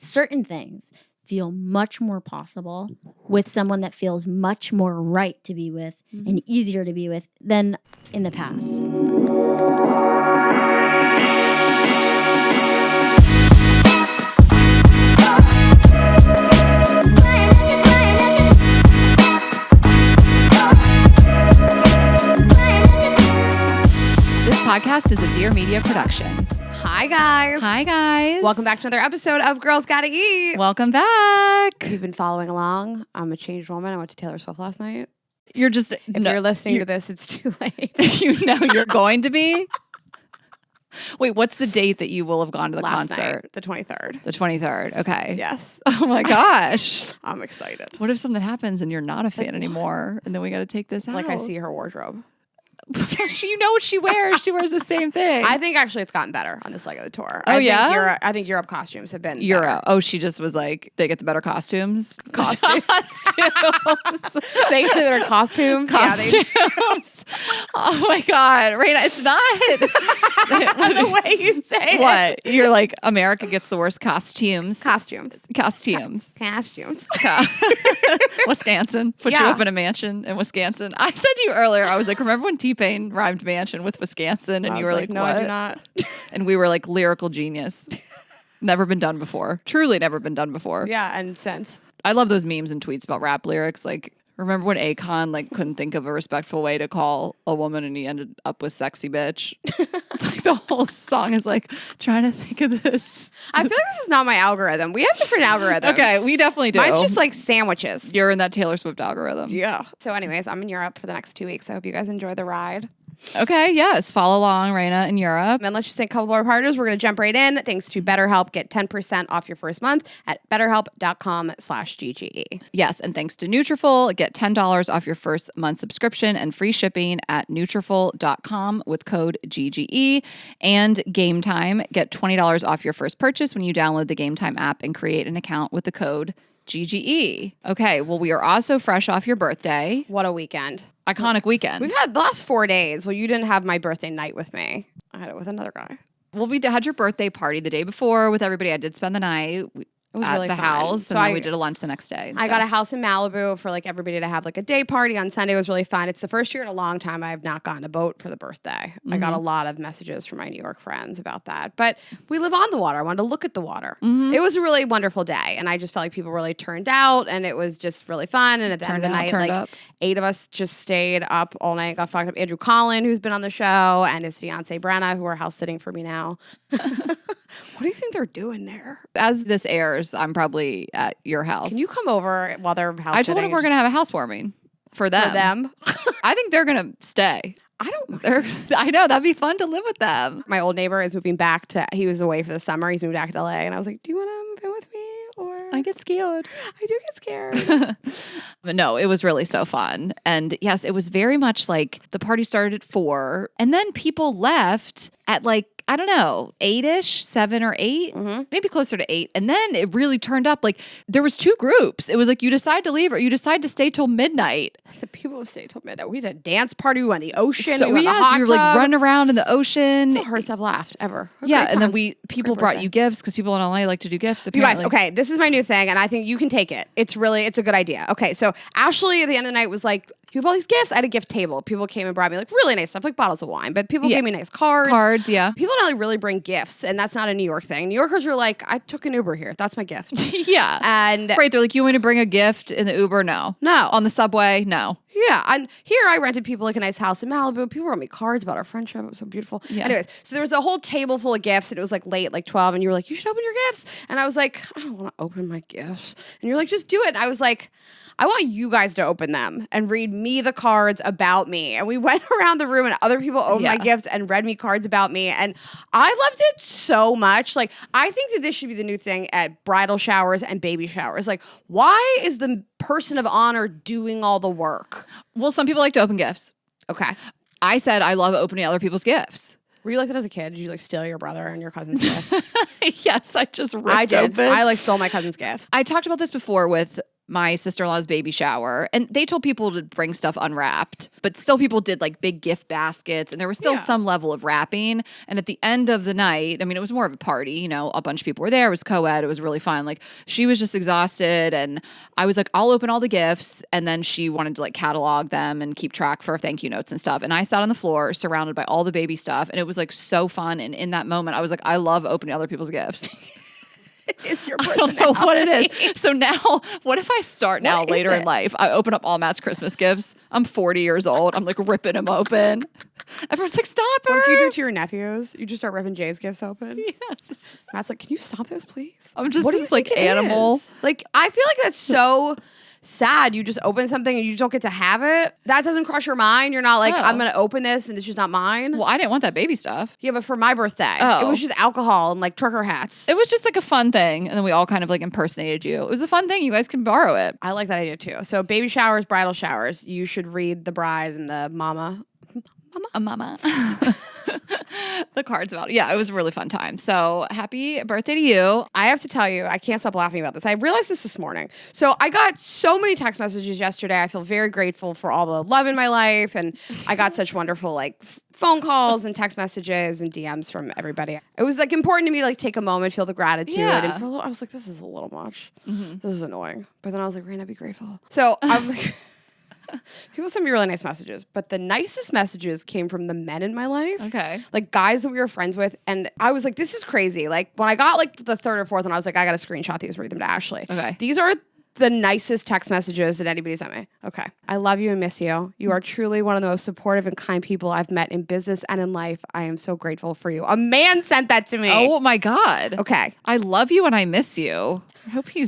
certain things feel much more possible with someone that feels much more right to be with and easier to be with than in the past. This podcast is a Dear Media production. Hi, guys. Hi, guys. Welcome back to another episode of Girls Gotta Eat. Welcome back. If you've been following along, I'm a changed woman. I went to Taylor Swift last night. You're just... If you're listening to this, it's too late. You know you're going to be? Wait, what's the date that you will have gone to the last concert? Night, the 23rd. The 23rd. Okay. Yes. Oh, my gosh. I'm excited. What if something happens and you're not a fan anymore and then we got to take this out? Like I see her wardrobe. You know what she wears. She wears the same thing. I think actually it's gotten better on this leg of the tour. Oh, yeah? I think Europe costumes have been Euro. better. Oh, she just was like, they get the better costumes. Costumes. They get the better costumes. Costumes. Yeah, Oh my God, Rayna, it's not the way you say it. What? You're like, America gets the worst costumes. Costumes. Wisconsin. Put you up in a mansion in Wisconsin. I said to you earlier, I was like, remember when T-Pain rhymed mansion with Wisconsin? And you were like, no, what? I do not. And we were like, lyrical genius. Never been done before. Truly never been done before. Yeah, and since. I love those memes and tweets about rap lyrics. Like, remember when Akon like couldn't think of a respectful way to call a woman and he ended up with sexy bitch? Like the whole song is like trying to think of this. I feel like this is not my algorithm. We have different algorithms. Okay, we definitely do. Mine's just like sandwiches. You're in that Taylor Swift algorithm. Yeah. So anyways, I'm in Europe for the next 2 weeks. I hope you guys enjoy the ride. Okay, yes. Follow along, Rayna, in Europe. And let's just say a couple more partners. We're going to jump right in. Thanks to BetterHelp. Get 10% off your first month at betterhelp.com/GGE. Yes, and thanks to Nutrafol, get $10 off your first month subscription and free shipping at Nutrafol.com with code GGE. And Game Time, get $20 off your first purchase when you download the Game Time app and create an account with the code GGE. Okay, well, we are also fresh off your birthday. What a weekend. Iconic weekend. We've had the last 4 days. Well, you didn't have my birthday night with me. I had it with another guy. Well, we had your birthday party the day before with everybody. I did spend the night It was at really the fun. house, So and then we did a lunch the next day. I got a house in Malibu for like everybody to have like a day party on Sunday. It was really fun. It's the first year in a long time I have not gotten a boat for the birthday. I got a lot of messages from my New York friends about that. But we live on the water. I wanted to look at the water. It was a really wonderful day. And I just felt like people really turned out and it was just really fun. And at the end of the night, like 8 of us just stayed up all night, got fucked up. Andrew Collin, who's been on the show, and his fiance Brenna, who are house sitting for me now. What do you think they're doing there? As this airs, I'm probably at your house. Can you come over while they're house I told them we're going to have a housewarming for them. For them? I think they're going to stay. I don't mind. I know, that'd be fun to live with them. My old neighbor is moving back he was away for the summer. He's moved back to LA. And I was like, do you want to move in with me? Or I get scared. I do get scared. But no, it was really so fun. And yes, it was very much like the party started at 4 and then people left at like, I don't know, 8-ish, 7 or 8, maybe closer to 8. And then it really turned up. Like there was 2 groups. It was like you decide to leave or you decide to stay till midnight. The people who stayed till midnight. We did a dance party. We went to the ocean. So we went to the hot we were tub. like running around in the ocean. It's the hardest I've laughed ever. Yeah, and then people brought you gifts because people in LA like to do gifts. Apparently. You guys, okay, this is my new thing, and I think you can take it. It's a good idea. Okay, so Ashley at the end of the night was like, you have all these gifts. I had a gift table. People came and brought me like really nice stuff, like bottles of wine. But people gave me nice cards. Cards, yeah. People don't like really bring gifts, and that's not a New York thing. New Yorkers are like, I took an Uber here. That's my gift. Yeah. And right, they're like, you want me to bring a gift in the Uber? No. On the subway? No. Yeah, and here I rented people like a nice house in Malibu. People wrote me cards about our friendship. It was so beautiful. Yeah. Anyways, so there was a whole table full of gifts, and it was like late, like 12, and you were like, you should open your gifts. And I was like, I don't want to open my gifts. And you're like, just do it. And I was like, I want you guys to open them and read me the cards about me. And we went around the room and other people opened my gifts and read me cards about me. And I loved it so much. Like, I think that this should be the new thing at bridal showers and baby showers. Like, why is the person of honor doing all the work? Well, some people like to open gifts. Okay. I said I love opening other people's gifts. Were you like that as a kid? Did you like steal your brother and your cousin's gifts? Yes, I just ripped I did. open. I like stole my cousin's gifts. I talked about this before with my sister-in-law's baby shower, and they told people to bring stuff unwrapped, but still people did like big gift baskets, and there was still some level of wrapping. And at the end of the night, I mean, it was more of a party, you know, a bunch of people were there. It was co-ed. It was really fun. Like, she was just exhausted, and I was like, I'll open all the gifts. And then she wanted to like catalog them and keep track for thank you notes and stuff. And I sat on the floor surrounded by all the baby stuff, and it was like so fun. And in that moment, I was like, I love opening other people's gifts. It's your I don't know what it is. So now, what if I start now later in life? I open up all Matt's Christmas gifts. I'm 40 years old. I'm like ripping them open. Everyone's like, stop her. What if you do to your nephews? You just start ripping Jay's gifts open? Yes. Matt's like, can you stop this, please? I'm just what do this you like think it animal. is? Like, I feel like that's so sad. You just open something and you don't get to have it. That doesn't cross your mind. You're not like, I'm going to open this and it's just not mine. Well, I didn't want that baby stuff. Yeah, but for my birthday, it was just alcohol and like trucker hats. It was just like a fun thing. And then we all kind of like impersonated you. It was a fun thing. You guys can borrow it. I like that idea too. So baby showers, bridal showers, you should read the bride and the mama. Mama. The cards about it. Yeah, it was a really fun time. So happy birthday to you. I have to tell you, I can't stop laughing about this. I realized this morning. So I got so many text messages yesterday. I feel very grateful for all the love in my life. And I got such wonderful like phone calls and text messages and DMs from everybody. It was like important to me to like take a moment, feel the gratitude. Yeah. And for a little, I was like, this is a little much. This is annoying. But then I was like, Rayna, be grateful. So I'm like... People send me really nice messages, but the nicest messages came from the men in my life. Okay. Like guys that we were friends with. And I was like, this is crazy. Like when I got like the third or fourth one, I was like, I got to screenshot these and read them to Ashley. Okay. These are the nicest text messages that anybody sent me. Okay. I love you and miss you. You are truly one of the most supportive and kind people I've met in business and in life. I am so grateful for you. A man sent that to me. Oh my God. Okay. I love you and I miss you. I hope he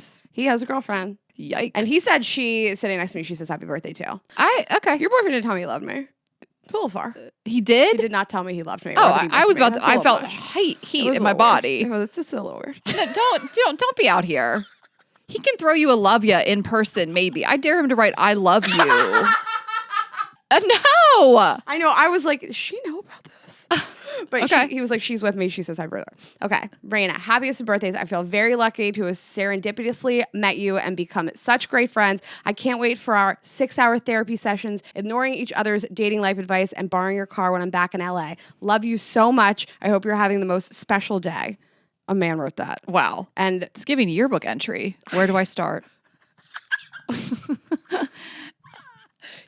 has a girlfriend. Yikes. And he said she sitting next to me, she says happy birthday too. Okay. Your boyfriend didn't tell me he loved me. It's a little far. He did? He did not tell me he loved me. Oh, I was about to. I felt heat in my body. It's a little weird. No, don't be out here. He can throw you a love ya in person, maybe. I dare him to write "I love you." No. I know. I was like, does she know about this? But okay. He was like, she's with me. She says hi, brother. Okay. Rayna, happiest of birthdays. I feel very lucky to have serendipitously met you and become such great friends. I can't wait for our 6-hour therapy sessions, ignoring each other's dating life advice and borrowing your car when I'm back in LA. Love you so much. I hope you're having the most special day. A man wrote that. Wow. And it's giving yearbook entry. Where do I start?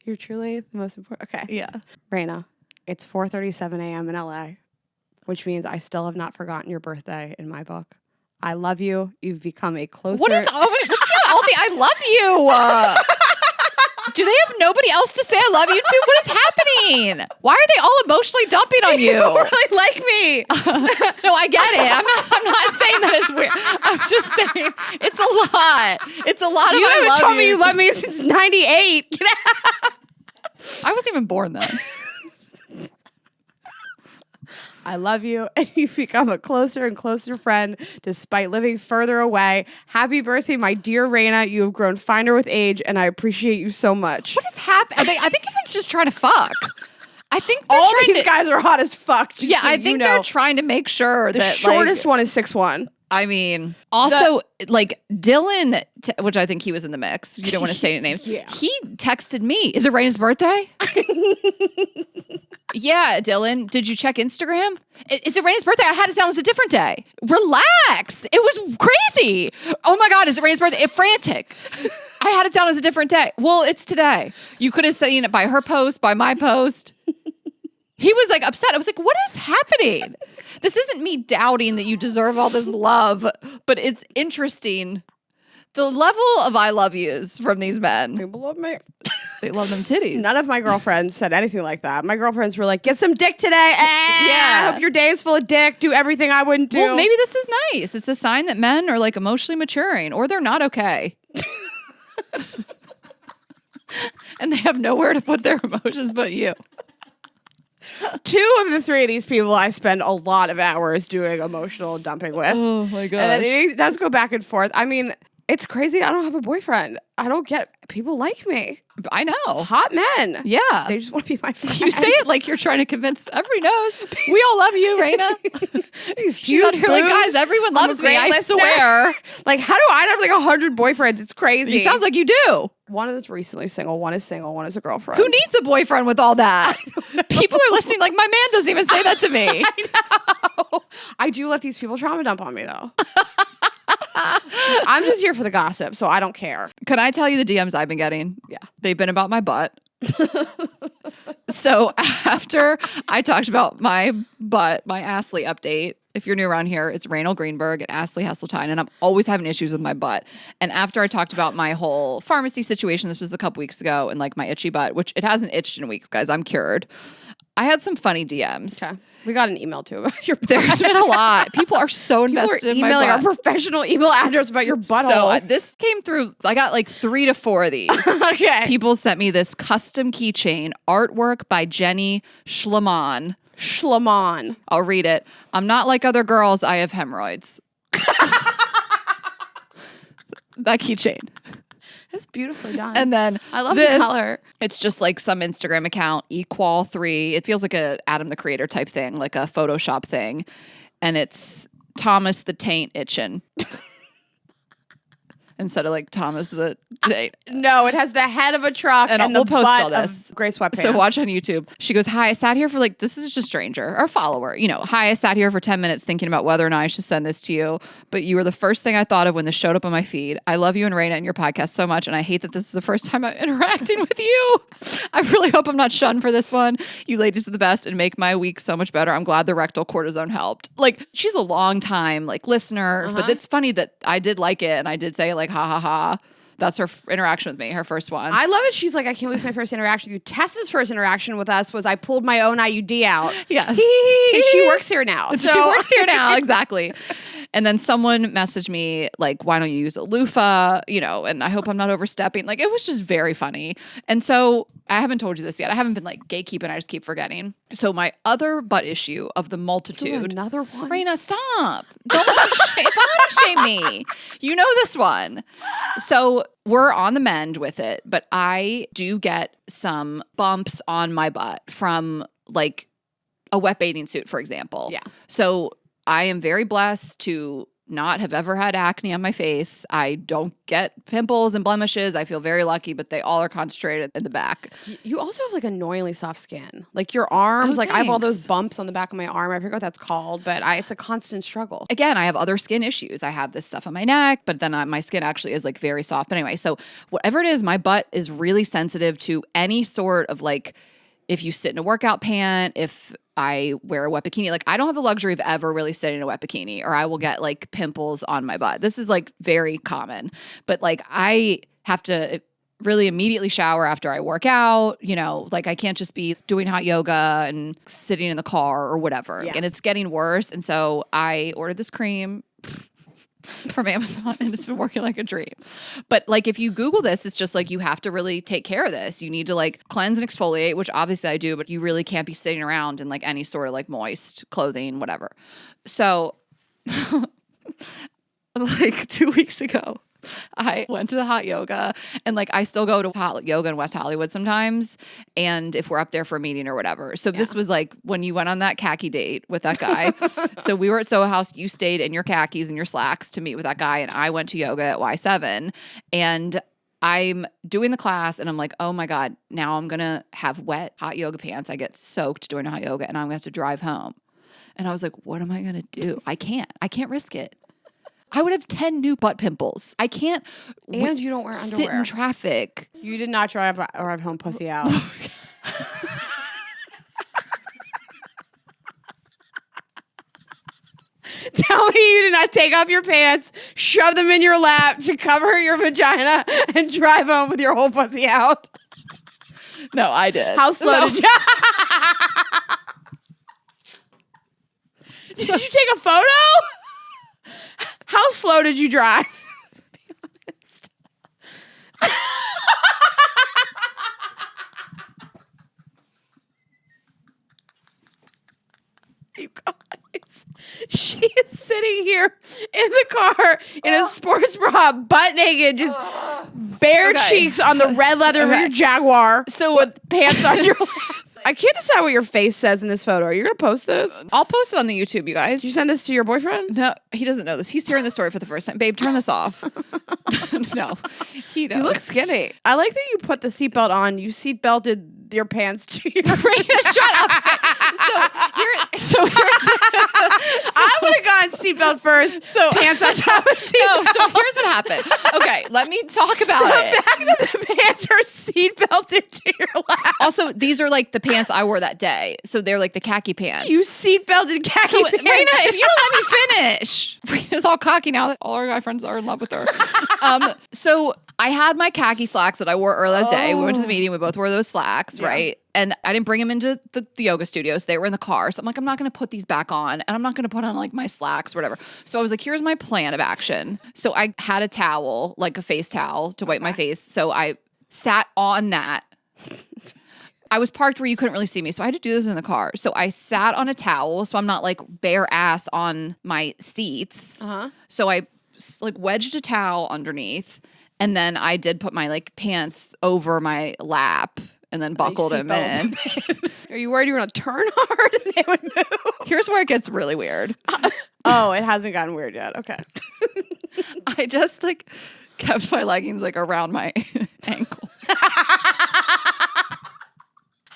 You're truly the most important. Okay. Yeah. Rayna, it's 4:37 a.m. in LA, which means I still have not forgotten your birthday in my book. I love you. You've become a closer... What's all the I love you? Do they have nobody else to say I love you to? What is happening? Why are they all emotionally dumping on you? They really like me. No, I get it. I'm not saying that it's weird. I'm just saying it's a lot. It's a lot of you I haven't love told you. me you love me since 98. Get out. I wasn't even born then. I love you, and you've become a closer and closer friend despite living further away. Happy birthday, my dear Rayna. You have grown finer with age, and I appreciate you so much. What is happening? I think everyone's just trying to fuck. I think all these guys are hot as fuck. Yeah, I think they're trying to make sure the that shortest one is 6'1". I mean, also, like, Dylan, which I think he was in the mix. You don't want to say any names. Yeah. He texted me, is it Rayna's birthday? Yeah, Dylan, did you check Instagram? Is it Rayna's birthday? I had it down as a different day. Relax. It was crazy. Oh my God, is it Rayna's birthday? Frantic. I had it down as a different day. Well, it's today. You could have seen it by her post, by my post. He was like upset. I was like, what is happening? This isn't me doubting that you deserve all this love, but it's interesting. The level of I love yous from these men. People love me. They love them titties. None of my girlfriends said anything like that. My girlfriends were like, get some dick today. Yeah. I hope your day is full of dick. Do everything I wouldn't do. Well, maybe this is nice. It's a sign that men are like emotionally maturing or they're not okay. And they have nowhere to put their emotions but you. 2 of the 3 of these people I spend a lot of hours doing emotional dumping with. Oh my God. And then it does go back and forth. I mean, It's crazy. I don't have a boyfriend. I don't get people like me. I know. Hot men. Yeah. They just want to be my friend. You say it like you're trying to convince. Everybody knows. We all love you, Rayna. She's out here like, guys, everyone loves me. I swear. Like, how do I have like 100 boyfriends? It's crazy. It sounds like you do. One is recently single. One is single. One is a girlfriend. Who needs a boyfriend with all that? People are listening like, my man doesn't even say that to me. I know. I do let these people trauma dump on me, though. I'm just here for the gossip, so I don't care. Can I tell you the DMs I've been getting? Yeah. They've been about my butt. So after I talked about my butt, my Astley update, if you're new around here, it's Rayna Greenberg at Astley Hesseltine, and I'm always having issues with my butt. And after I talked about my whole pharmacy situation, this was a couple weeks ago, and like my itchy butt, which it hasn't itched in weeks, guys. I'm cured. I had some funny DMs. Okay. We got an email too about your butt. There's been a lot. People are so invested in my emailing butt. our professional email address about your butthole. So this came through. I got like 3 to 4 of these. Okay. People sent me this custom keychain artwork by Jenny Schlamon. Schlamon. I'll read it. I'm not like other girls. I have hemorrhoids. That keychain. That's beautifully done. And then I love this, the color. It's just like some Instagram account, Equal3. It feels like a Adam the Creator type thing, like a Photoshop thing. And it's Thomas the Taint Itchin'. Instead of like Thomas the Taint. No, it has the head of a truck and the we'll post butt all this. of gray sweatpants. So watch on YouTube. She goes, hi, I sat here for like, this is just a stranger or follower. You know, hi, I sat here for 10 minutes thinking about whether or not I should send this to you. But you were the first thing I thought of when this showed up on my feed. I love you and Rayna and your podcast so much. And I hate that this is the first time I'm interacting with you. I really hope I'm not shunned for this one. You ladies are the best and make my week so much better. I'm glad the rectal cortisone helped. Like, she's a long time like listener, but it's funny that I did like it. And I did say like, ha ha ha. That's her interaction with me, her first one. I love it. She's like, I can't believe it's my first interaction with you. Tessa's first interaction with us was I pulled my own IUD out. Yes. She works here now. So she works here now, exactly. And then someone messaged me like, why don't you use a loofah? You know, and I hope I'm not overstepping. Like, it was just very funny. And so I haven't told you this yet. I haven't been like gatekeeping. I just keep forgetting. So my other butt issue of the multitude. Another one. Rayna, stop. Don't shame me. You know this one. So we're on the mend with it, but I do get some bumps on my butt from like a wet bathing suit, for example. Yeah. So I am very blessed to not have ever had acne on my face. I don't get pimples and blemishes. I feel very lucky, but they all are concentrated in the back. You also have like annoyingly soft skin. Like your arms, like I have all those thanks. bumps on the back of my arm. I forget what that's called, but it's a constant struggle. Again, I have other skin issues. I have this stuff on my neck, but then my skin actually is like very soft. But anyway, so whatever it is, my butt is really sensitive to any sort of like, if you sit in a workout pant, if I wear a wet bikini, like I don't have the luxury of ever really sitting in a wet bikini or I will get like pimples on my butt. This is like very common, but like I have to really immediately shower after I work out, you know, like I can't just be doing hot yoga and sitting in the car or whatever. Yeah. And it's getting worse. And so I ordered this cream from Amazon and it's been working like a dream. But like if you Google this, it's just like you have to really take care of this. You need to like cleanse and exfoliate, which obviously I do, but you really can't be sitting around in like any sort of like moist clothing, whatever. So like 2 weeks ago, I went to the hot yoga and like I still go to hot yoga in West Hollywood sometimes. And if we're up there for a meeting or whatever. So this was like when you went on that khaki date with that guy. So we were at Soho House. You stayed in your khakis and your slacks to meet with that guy. And I went to yoga at Y7 and I'm doing the class and I'm like, oh my God, now I'm going to have wet hot yoga pants. I get soaked doing hot yoga and I'm going to have to drive home. And I was like, what am I going to do? I can't risk it. I would have 10 new butt pimples. I can't. And you don't wear sit underwear. in traffic. You did not drive home pussy out. Tell me you did not take off your pants, shove them in your lap to cover your vagina, and drive home with your whole pussy out. No, I did. How slow did you? Did you take a photo? How slow did you drive? Be honest. You guys. She is sitting here in the car in a sports bra, butt naked, just bare cheeks on the red leather of your Jaguar. So with pants on your legs. I can't decide what your face says in this photo. Are you going to post this? I'll post it on the YouTube, you guys. Did you send this to your boyfriend? No, he doesn't know this. He's hearing the story for the first time. Babe, turn this off. No, he knows. You look skinny. I like that you put the seatbelt on. You seatbelted your pants to your Rayna, shut up. I would have gone seatbelt first, so pants on top of seatbelt. No, so here's what happened. Okay, let me talk about it. The fact that the pants are seatbelted to your lap. Also, these are like the pants I wore that day. So they're like the khaki pants. You seatbelted khaki pants. Rayna, if you don't let me finish. Rayna's all cocky now that all our guy friends are in love with her. So I had my khaki slacks that I wore earlier that day. We went to the meeting. We both wore those slacks, right? And I didn't bring them into the yoga studios. They were in the car. So I'm like, I'm not going to put these back on. And I'm not going to put on like my slacks or whatever. So I was like, here's my plan of action. So I had a towel, like a face towel to wipe my face. So I sat on that. I was parked where you couldn't really see me. So I had to do this in the car. So I sat on a towel. So I'm not like bare ass on my seats. So I like wedged a towel underneath. And then I did put my like pants over my lap. And then buckled him in. Are you worried you were going to turn hard and they would move? Here's where it gets really weird. Oh, it hasn't gotten weird yet. Okay. I just like kept my leggings like around my ankle.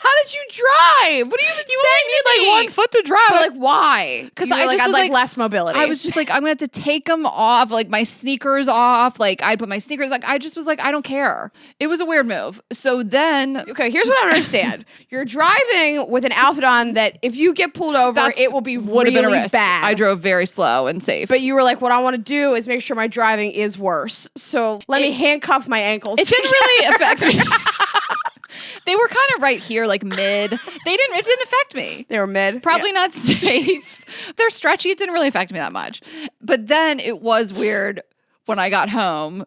How did you drive? What do you even You only need like 1 foot to drive. But like, why? Because I just had was like less mobility. I was just like, I'm gonna have to take them off, like my sneakers off. Like I'd put my sneakers. Like I just was like, I don't care. It was a weird move. So then, okay, here's what I don't understand. You're driving with an outfit on that if you get pulled over, it will be would have been a really risk. bad. I drove very slow and safe. But you were like, what I want to do is make sure my driving is worse. So let me handcuff my ankles. It didn't really affect me. They were kind of right here, like mid. It didn't affect me. They were mid. Probably not safe. They're stretchy. It didn't really affect me that much. But then it was weird when I got home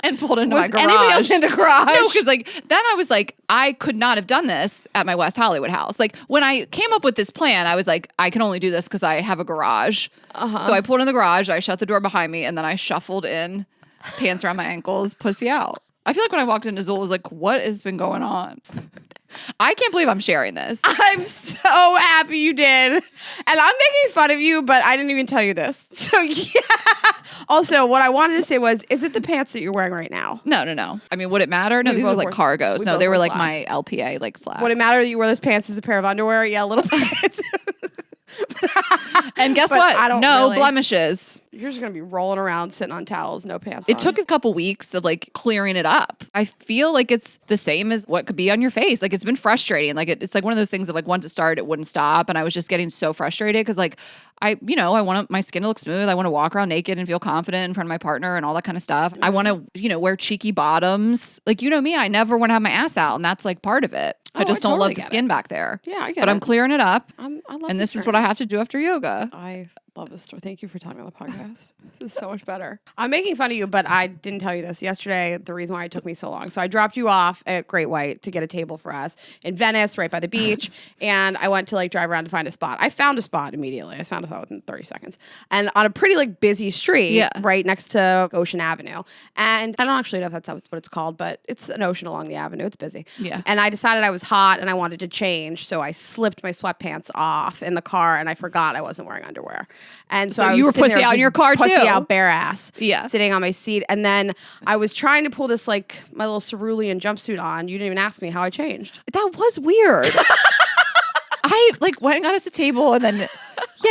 and pulled into my garage. Anybody else in the garage? No, because like then I was like, I could not have done this at my West Hollywood house. Like when I came up with this plan, I was like, I can only do this because I have a garage. So I pulled in the garage, I shut the door behind me, and then I shuffled in, pants around my ankles, pussy out. I feel like when I walked into Zool, I was like, what has been going on? I can't believe I'm sharing this. I'm so happy you did. And I'm making fun of you, but I didn't even tell you this. So yeah. Also, what I wanted to say was, is it the pants that you're wearing right now? No. I mean, would it matter? No, We these are both like wore- cargos. we No, both they were wore like slacks. my LPA like slacks. Would it matter that you wear those pants as a pair of underwear? Yeah, a little bit. And guess But what? I don't no really. blemishes. You're just going to be rolling around sitting on towels, no pants It on. took a couple weeks of like clearing it up. I feel like it's the same as what could be on your face. Like it's been frustrating. Like it's like one of those things that like once it started, it wouldn't stop. And I was just getting so frustrated because like I want my skin to look smooth. I want to walk around naked and feel confident in front of my partner and all that kind of stuff. I want to, wear cheeky bottoms. Like, me, I never want to have my ass out. And that's like part of it. I just don't totally love the get skin back there. Yeah, I get But it. I'm clearing it up. I love And this is what I have to do after yoga. I love this story. Thank you for telling me on the podcast. This is so much better. I'm making fun of you, but I didn't tell you this yesterday. The reason why it took me so long. So I dropped you off at Great White to get a table for us in Venice, right by the beach. And I went to like drive around to find a spot. I found a spot immediately. I found a spot within 30 seconds. And on a pretty like busy street, right next to Ocean Avenue. And I don't actually know if that's what it's called, but it's an ocean along the avenue. It's busy. Yeah. And I decided I was hot and I wanted to change. So I slipped my sweatpants off in the car and I forgot I wasn't wearing underwear. And so I was you were sitting pussy there out in your car pussy too. out bare ass. Yeah. Sitting on my seat. And then I was trying to pull this like my little cerulean jumpsuit on. You didn't even ask me how I changed. That was weird. I like went and got us a table and then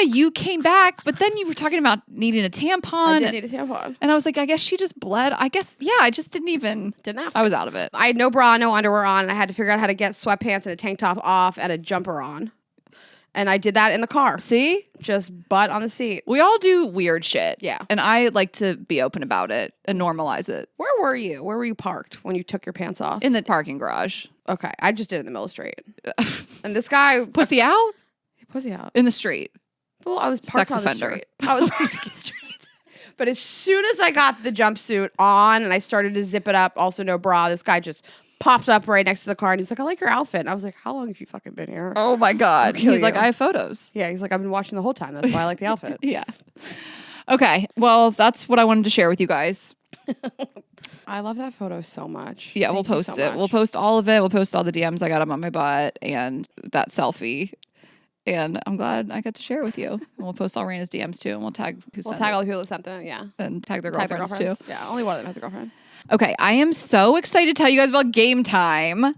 you came back, but then you were talking about needing a tampon. I did need a tampon. And I was like, I guess she just bled. I guess, I just didn't ask. I was out of it. I had no bra, no underwear on, and I had to figure out how to get sweatpants and a tank top off and a jumper on. And I did that in the car. See? Just butt on the seat. We all do weird shit. Yeah. And I like to be open about it and normalize it. Where were you? Where were you parked when you took your pants off? In the parking garage. Okay. I just did it in the middle of the street. And this guy... Pussy out? Pussy out. In the street. Well, I was parked Sex on offender. the street. I was parked on the street. But as soon as I got the jumpsuit on and I started to zip it up, also no bra, this guy just popped up right next to the car and he's like, I like your outfit. And I was like, how long have you fucking been here? Oh my God. kill He's like, you. I have photos. Yeah, he's like, I've been watching the whole time. That's why I like the outfit. Yeah. Okay. Well, that's what I wanted to share with you guys. I love that photo so much. Yeah, Thank we'll you post so it. much. We'll post all of it. We'll post all the DMs I got up on my butt and that selfie. And I'm glad I got to share it with you. And we'll post all Rayna's DMs too, and we'll tag who We'll sent tag it all the people that sent them, yeah. and tag their Tag their girlfriends too. girlfriends. Yeah, only one of them has a girlfriend. Okay, I am so excited to tell you guys about Game Time.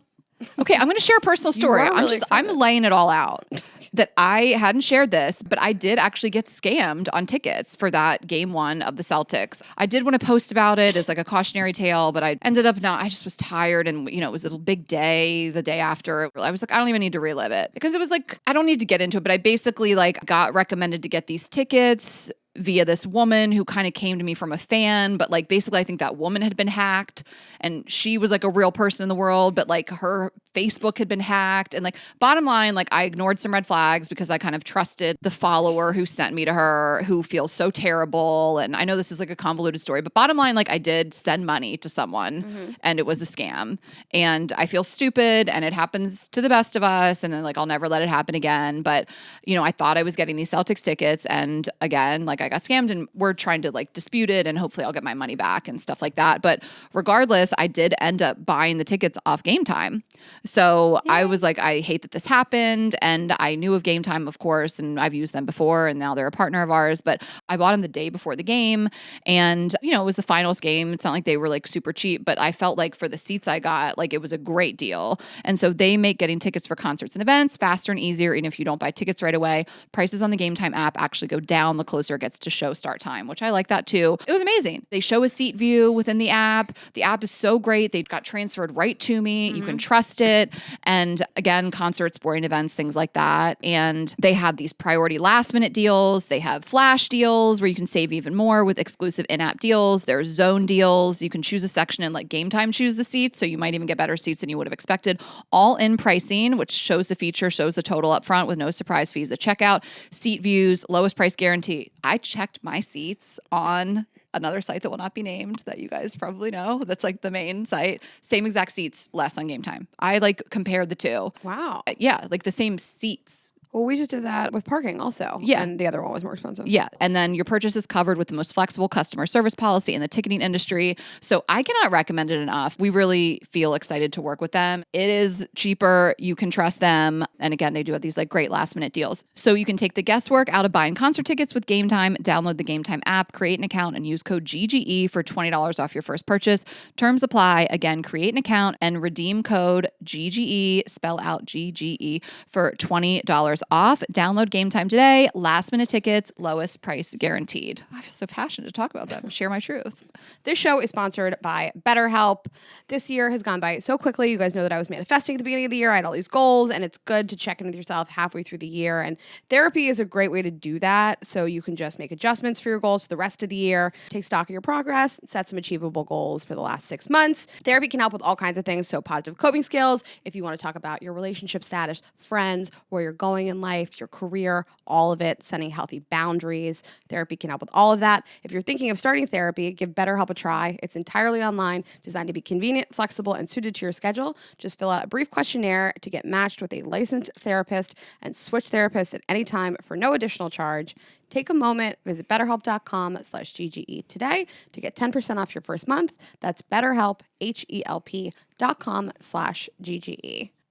Okay, I'm going to share a personal story. are really I'm excited. laying it all out. That I hadn't shared this, but I did actually get scammed on tickets for that game 1 of the Celtics. I did want to post about it as like a cautionary tale, but I ended up not. I just was tired, and it was a big day the day after. I was like, I don't even need to relive it because it was like, I don't need to get into it, but I basically like got recommended to get these tickets via this woman who kind of came to me from a fan, but like basically I think that woman had been hacked and she was like a real person in the world, but like her Facebook had been hacked. And like bottom line, like I ignored some red flags because I kind of trusted the follower who sent me to her, who feels so terrible. And I know this is like a convoluted story, but bottom line, like I did send money to someone and it was a scam and I feel stupid and it happens to the best of us. And then like, I'll never let it happen again. But I thought I was getting these Celtics tickets and again, like I got scammed and we're trying to like dispute it and hopefully I'll get my money back and stuff like that. But regardless, I did end up buying the tickets off Game Time. So I was like, I hate that this happened. And I knew of Game Time, of course, and I've used them before and now they're a partner of ours. But I bought them the day before the game and, it was the finals game. It's not like they were like super cheap, but I felt like for the seats I got, like it was a great deal. And so they make getting tickets for concerts and events faster and easier. Even if you don't buy tickets right away, prices on the Game Time app actually go down the closer it gets to show start time, which I like that too. It was amazing. They show a seat view within the app. The app is so great. They got transferred right to me. You can trust it. And again, concerts, sporting events, things like that. And they have these priority last minute deals. They have flash deals where you can save even more with exclusive in-app deals. There's zone deals. You can choose a section and let Game Time choose the seats. So you might even get better seats than you would have expected. All in pricing, which shows the feature, shows the total up front with no surprise fees at checkout. Seat views, lowest price guarantee. I checked my seats on another site that will not be named that you guys probably know. That's like the main site. Same exact seats, less on Game Time. I like compared the two. Wow. Yeah, like the same seats. Well, we just did that with parking also. Yeah. And the other one was more expensive. Yeah. And then your purchase is covered with the most flexible customer service policy in the ticketing industry. So I cannot recommend it enough. We really feel excited to work with them. It is cheaper. You can trust them. And again, they do have these like great last minute deals. So you can take the guesswork out of buying concert tickets with Game Time, download the Game Time app, create an account, and use code GGE for $20 off your first purchase. Terms apply. Again, create an account and redeem code GGE, spell out GGE, for $20 off. Download Game Time today. Last minute tickets, lowest price guaranteed. I feel so passionate to talk about them. Share my truth. This show is sponsored by BetterHelp. This year has gone by so quickly. You guys know that I was manifesting at the beginning of the year. I had all these goals, and it's good to check in with yourself halfway through the year. And therapy is a great way to do that. So you can just make adjustments for your goals for the rest of the year, take stock of your progress, set some achievable goals for the last 6 months. Therapy can help with all kinds of things. So positive coping skills, if you want to talk about your relationship status, friends, where you're going in life, your career, all of it, setting healthy boundaries. Therapy can help with all of that. If you're thinking of starting therapy, give BetterHelp a try. It's entirely online, designed to be convenient, flexible, and suited to your schedule. Just fill out a brief questionnaire to get matched with a licensed therapist and switch therapists at any time for no additional charge. Take a moment, visit betterhelp.com/GGE today to get 10% off your first month. That's BetterHelp, HELP.com/GGE.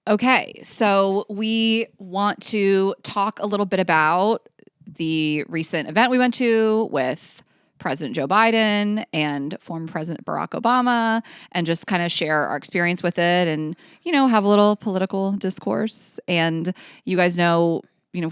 Okay, so we want to talk a little bit about the recent event we went to with President Joe Biden and former President Barack Obama, and just kind of share our experience with it and, have a little political discourse. And you guys know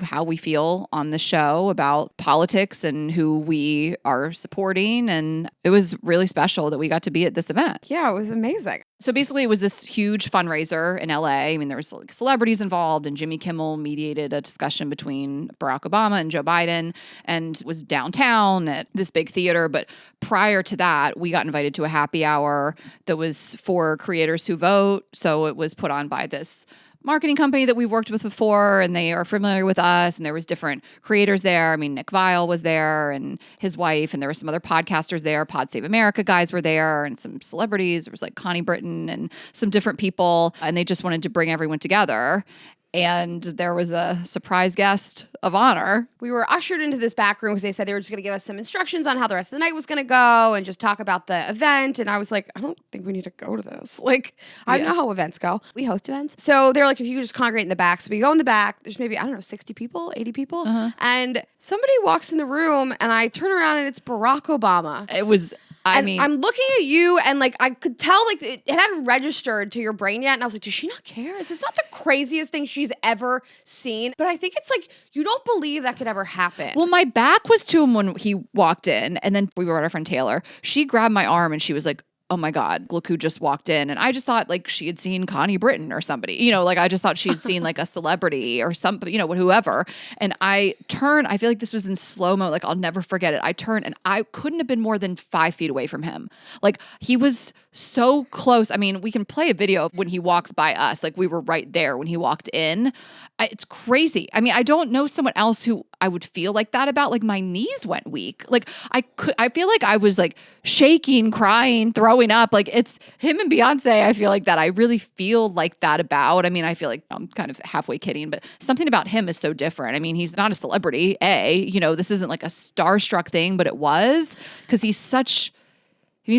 how we feel on the show about politics and who we are supporting. And it was really special that we got to be at this event. Yeah, it was amazing. So basically, it was this huge fundraiser in LA. I mean, there was like celebrities involved, and Jimmy Kimmel mediated a discussion between Barack Obama and Joe Biden, and was downtown at this big theater. But prior to that, we got invited to a happy hour that was for creators who vote. So it was put on by this marketing company that we've worked with before, and they are familiar with us. And there was different creators there. I mean, Nick Viall was there and his wife, and there were some other podcasters there. Pod Save America guys were there, and some celebrities. There was like Connie Britton and some different people, and they just wanted to bring everyone together. And there was a surprise guest of honor. We were ushered into this back room because they said they were just going to give us some instructions on how the rest of the night was going to go and just talk about the event. And I was like, I don't think we need to go to this. Like, I don't know how events go. We host events. So they're like, if you could just congregate in the back. So we go in the back. There's maybe, 60 people, 80 people. And somebody walks in the room and I turn around and it's Barack Obama. It was... I'm looking at you and like I could tell like it hadn't registered to your brain yet. And I was like, does she not care? Is this not the craziest thing she's ever seen? But I think it's like, you don't believe that could ever happen. Well, my back was to him when he walked in, and then we were with our friend Taylor. She grabbed my arm and she was like, oh my God, look who just walked in. And I just thought like she had seen Connie Britton or somebody, like I just thought she had seen like a celebrity or something, whoever. And I turn, I feel like this was in slow-mo, like I'll never forget it. I turned and I couldn't have been more than 5 feet away from him. Like he was so close. I mean, we can play a video of when he walks by us. Like we were right there when he walked in. It's crazy. I mean, I don't know someone else who I would feel like that about. Like my knees went weak. Like I feel like I was like shaking, crying, throwing up. Like it's him and Beyonce. I feel like that. I really feel like that about. I mean, I feel like I'm kind of halfway kidding, but something about him is so different. I mean, he's not a celebrity. This isn't like a starstruck thing, but it was because he's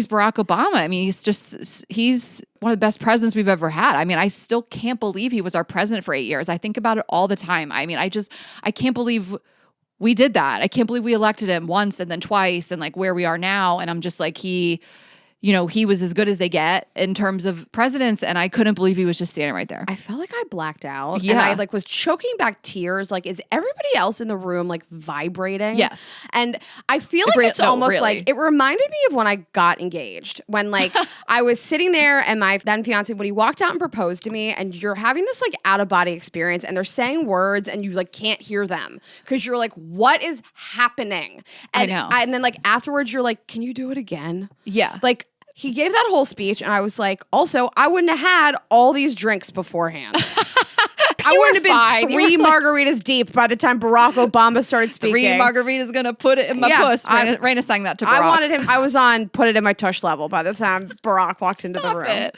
Barack Obama. I mean, he's one of the best presidents we've ever had. I mean, I still can't believe he was our president for 8 years. I think about it all the time. I mean, I can't believe we did that. I can't believe we elected him once and then twice and like where we are now. And I'm just like, he was as good as they get in terms of presidents. And I couldn't believe he was just standing right there. I felt like I blacked out. Yeah. And I like was choking back tears. Like, is everybody else in the room like vibrating? Yes. And I feel like it's almost like, it reminded me of when I got engaged. When like I was sitting there and my then fiance, when he walked out and proposed to me, and you're having this like out of body experience and they're saying words and you like can't hear them because you're like, what is happening? And I know. And then like afterwards you're like, can you do it again? Yeah. Like, he gave that whole speech, and I was like, also, I wouldn't have had all these drinks beforehand. I wouldn't have been fine. 3 margaritas deep by the time Barack Obama started speaking. 3 margaritas gonna put it in my puss. Rayna sang that to Barack. I was on put it in my tush level by the time Barack walked into the room. It.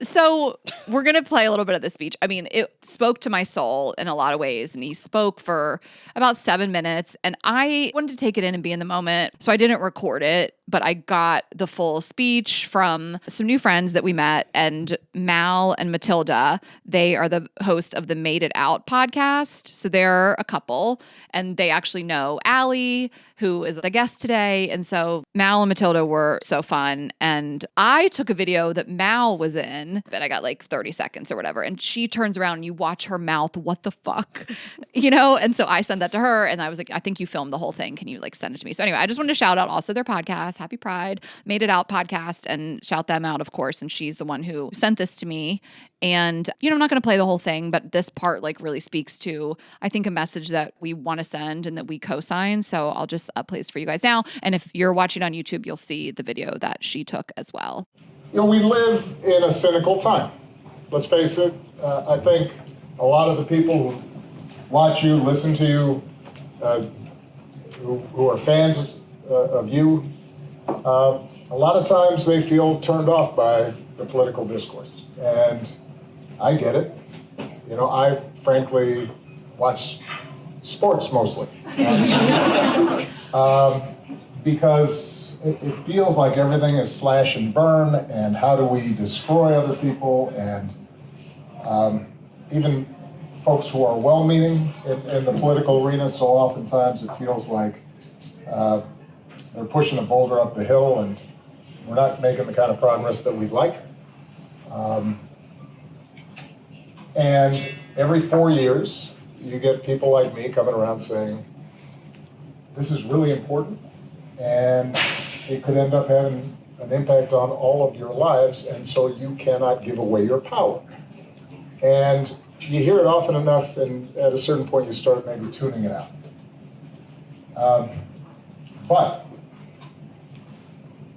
So we're going to play a little bit of the speech. I mean, it spoke to my soul in a lot of ways. And he spoke for about 7 minutes. And I wanted to take it in and be in the moment. So I didn't record it, but I got the full speech from some new friends that we met. And Mal and Matilda, they are the host of the Made It Out podcast. So they're a couple. And they actually know Ali, who is the guest today. And so Mal and Matilda were so fun. And I took a video that Mal was in, but I got like 30 seconds or whatever. And she turns around and you watch her mouth, what the fuck? And so I sent that to her and I was like, I think you filmed the whole thing. Can you like send it to me? So anyway, I just wanted to shout out also their podcast, Happy Pride, Made It Out podcast, and shout them out, of course. And she's the one who sent this to me. And, I'm not going to play the whole thing, but this part like really speaks to, I think, a message that we want to send and that we co-sign. So I'll just play this for you guys now. And if you're watching on YouTube, you'll see the video that she took as well. We live in a cynical time. Let's face it. I think a lot of the people who watch you, listen to you, who are fans of you, a lot of times they feel turned off by the political discourse. And I get it. I frankly watch sports mostly. Because it feels like everything is slash and burn, and how do we destroy other people, and even folks who are well-meaning in the political arena, so oftentimes it feels like they're pushing a boulder up the hill and we're not making the kind of progress that we'd like. And every 4 years, you get people like me coming around saying, this is really important, and it could end up having an impact on all of your lives, and so you cannot give away your power. And you hear it often enough, and at a certain point you start maybe tuning it out. But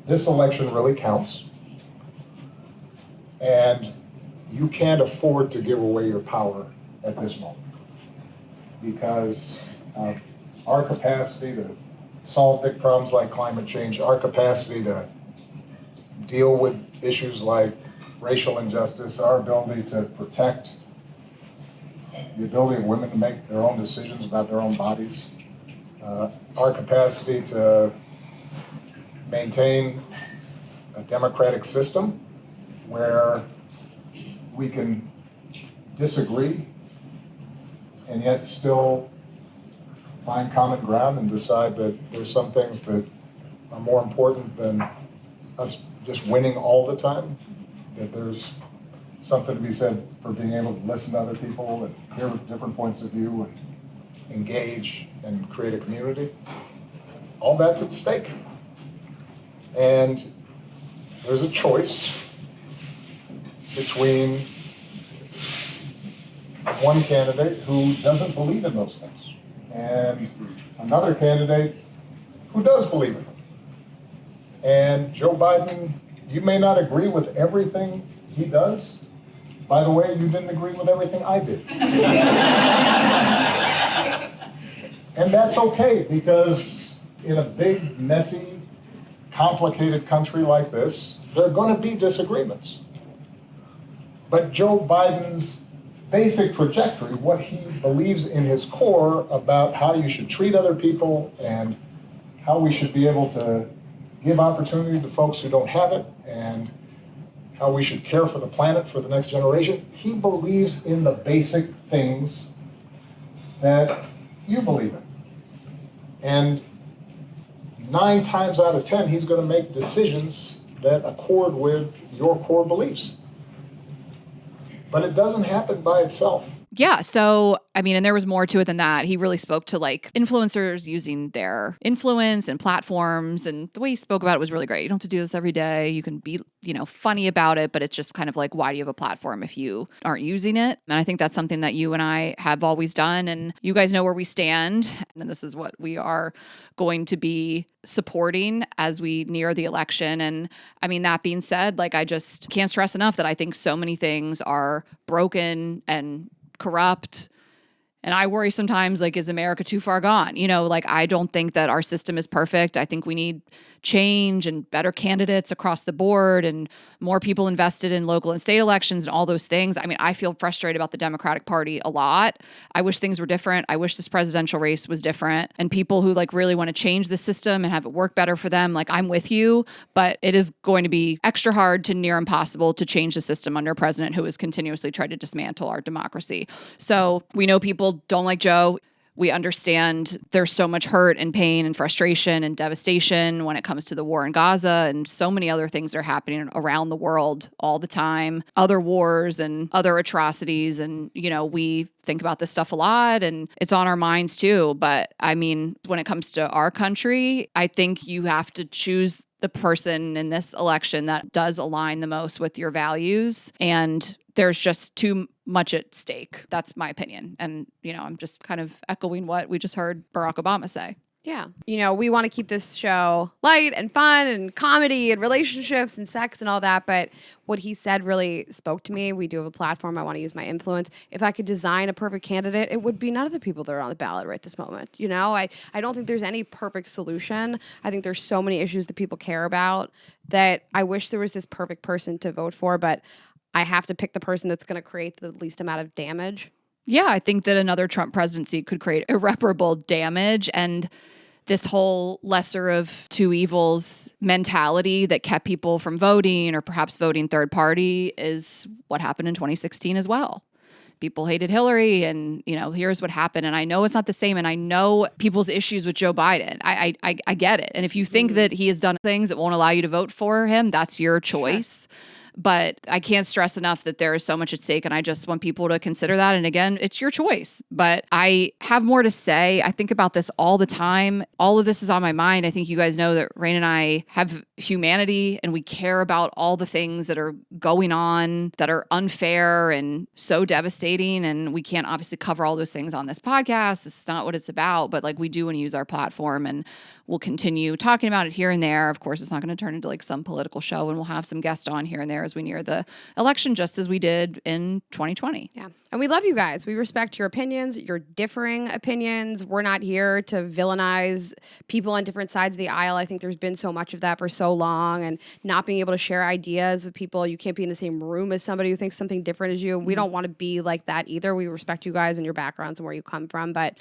this election really counts. And you can't afford to give away your power at this moment, because our capacity to solve big problems like climate change, our capacity to deal with issues like racial injustice, our ability to protect the ability of women to make their own decisions about their own bodies, our capacity to maintain a democratic system where we can disagree and yet still find common ground and decide that there's some things that are more important than us just winning all the time, that there's something to be said for being able to listen to other people and hear different points of view and engage and create a community. All that's at stake. And there's a choice between one candidate who doesn't believe in those things and another candidate who does believe in them. And Joe Biden, you may not agree with everything he does. By the way, you didn't agree with everything I did. And that's okay, because in a big, messy, complicated country like this, there are going to be disagreements. But Joe Biden's basic trajectory, what he believes in his core about how you should treat other people and how we should be able to give opportunity to folks who don't have it, and how we should care for the planet for the next generation, he believes in the basic things that you believe in. And 9 times out of 10, he's going to make decisions that accord with your core beliefs. But it doesn't happen by itself. Yeah. So, I mean, and there was more to it than that. He really spoke to like influencers using their influence and platforms. And the way he spoke about it was really great. You don't have to do this every day. You can be, funny about it, but it's just kind of like, why do you have a platform if you aren't using it? And I think that's something that you and I have always done. And you guys know where we stand. And this is what we are going to be supporting as we near the election. And I mean, that being said, like, I just can't stress enough that I think so many things are broken and corrupt. And I worry sometimes, like, is America too far gone? Like, I don't think that our system is perfect. I think we need change and better candidates across the board and more people invested in local and state elections and all those things. I mean, I feel frustrated about the Democratic Party a lot. I wish things were different. I wish this presidential race was different. And people who like really want to change the system and have it work better for them, like, I'm with you, but it is going to be extra hard to near impossible to change the system under a president who has continuously tried to dismantle our democracy. So we know people don't like Joe. We understand there's so much hurt and pain and frustration and devastation when it comes to the war in Gaza and so many other things that are happening around the world all the time, other wars and other atrocities. And, we think about this stuff a lot and it's on our minds too. But I mean, when it comes to our country, I think you have to choose the person in this election that does align the most with your values. And there's just too much at stake. That's my opinion. And, I'm just kind of echoing what we just heard Barack Obama say. Yeah. We want to keep this show light and fun and comedy and relationships and sex and all that. But what he said really spoke to me. We do have a platform. I want to use my influence. If I could design a perfect candidate, it would be none of the people that are on the ballot right this moment. I don't think there's any perfect solution. I think there's so many issues that people care about that I wish there was this perfect person to vote for, but I have to pick the person that's going to create the least amount of damage. Yeah, I think that another Trump presidency could create irreparable damage. And this whole lesser of two evils mentality that kept people from voting or perhaps voting third party is what happened in 2016 as well. People hated Hillary and, here's what happened. And I know it's not the same. And I know people's issues with Joe Biden. I get it. And if you think that he has done things that won't allow you to vote for him, that's your choice. Sure. But I can't stress enough that there is so much at stake, and I just want people to consider that. And again, it's your choice. But I have more to say. I think about this all the time. All of this is on my mind. I think you guys know that Rayna and I have humanity, and we care about all the things that are going on that are unfair and so devastating. And we can't obviously cover all those things on this podcast. It's not what it's about. But like, we do want to use our platform, and we'll continue talking about it here and there. Of course, it's not going to turn into like some political show, and we'll have some guests on here and there as we near the election, just as we did in 2020. Yeah. And we love you guys. We respect your opinions, your differing opinions. We're not here to villainize people on different sides of the aisle. I think there's been so much of that for so long, and not being able to share ideas with people. You can't be in the same room as somebody who thinks something different as you. We don't want to be like that either. We respect you guys and your backgrounds and where you come from, but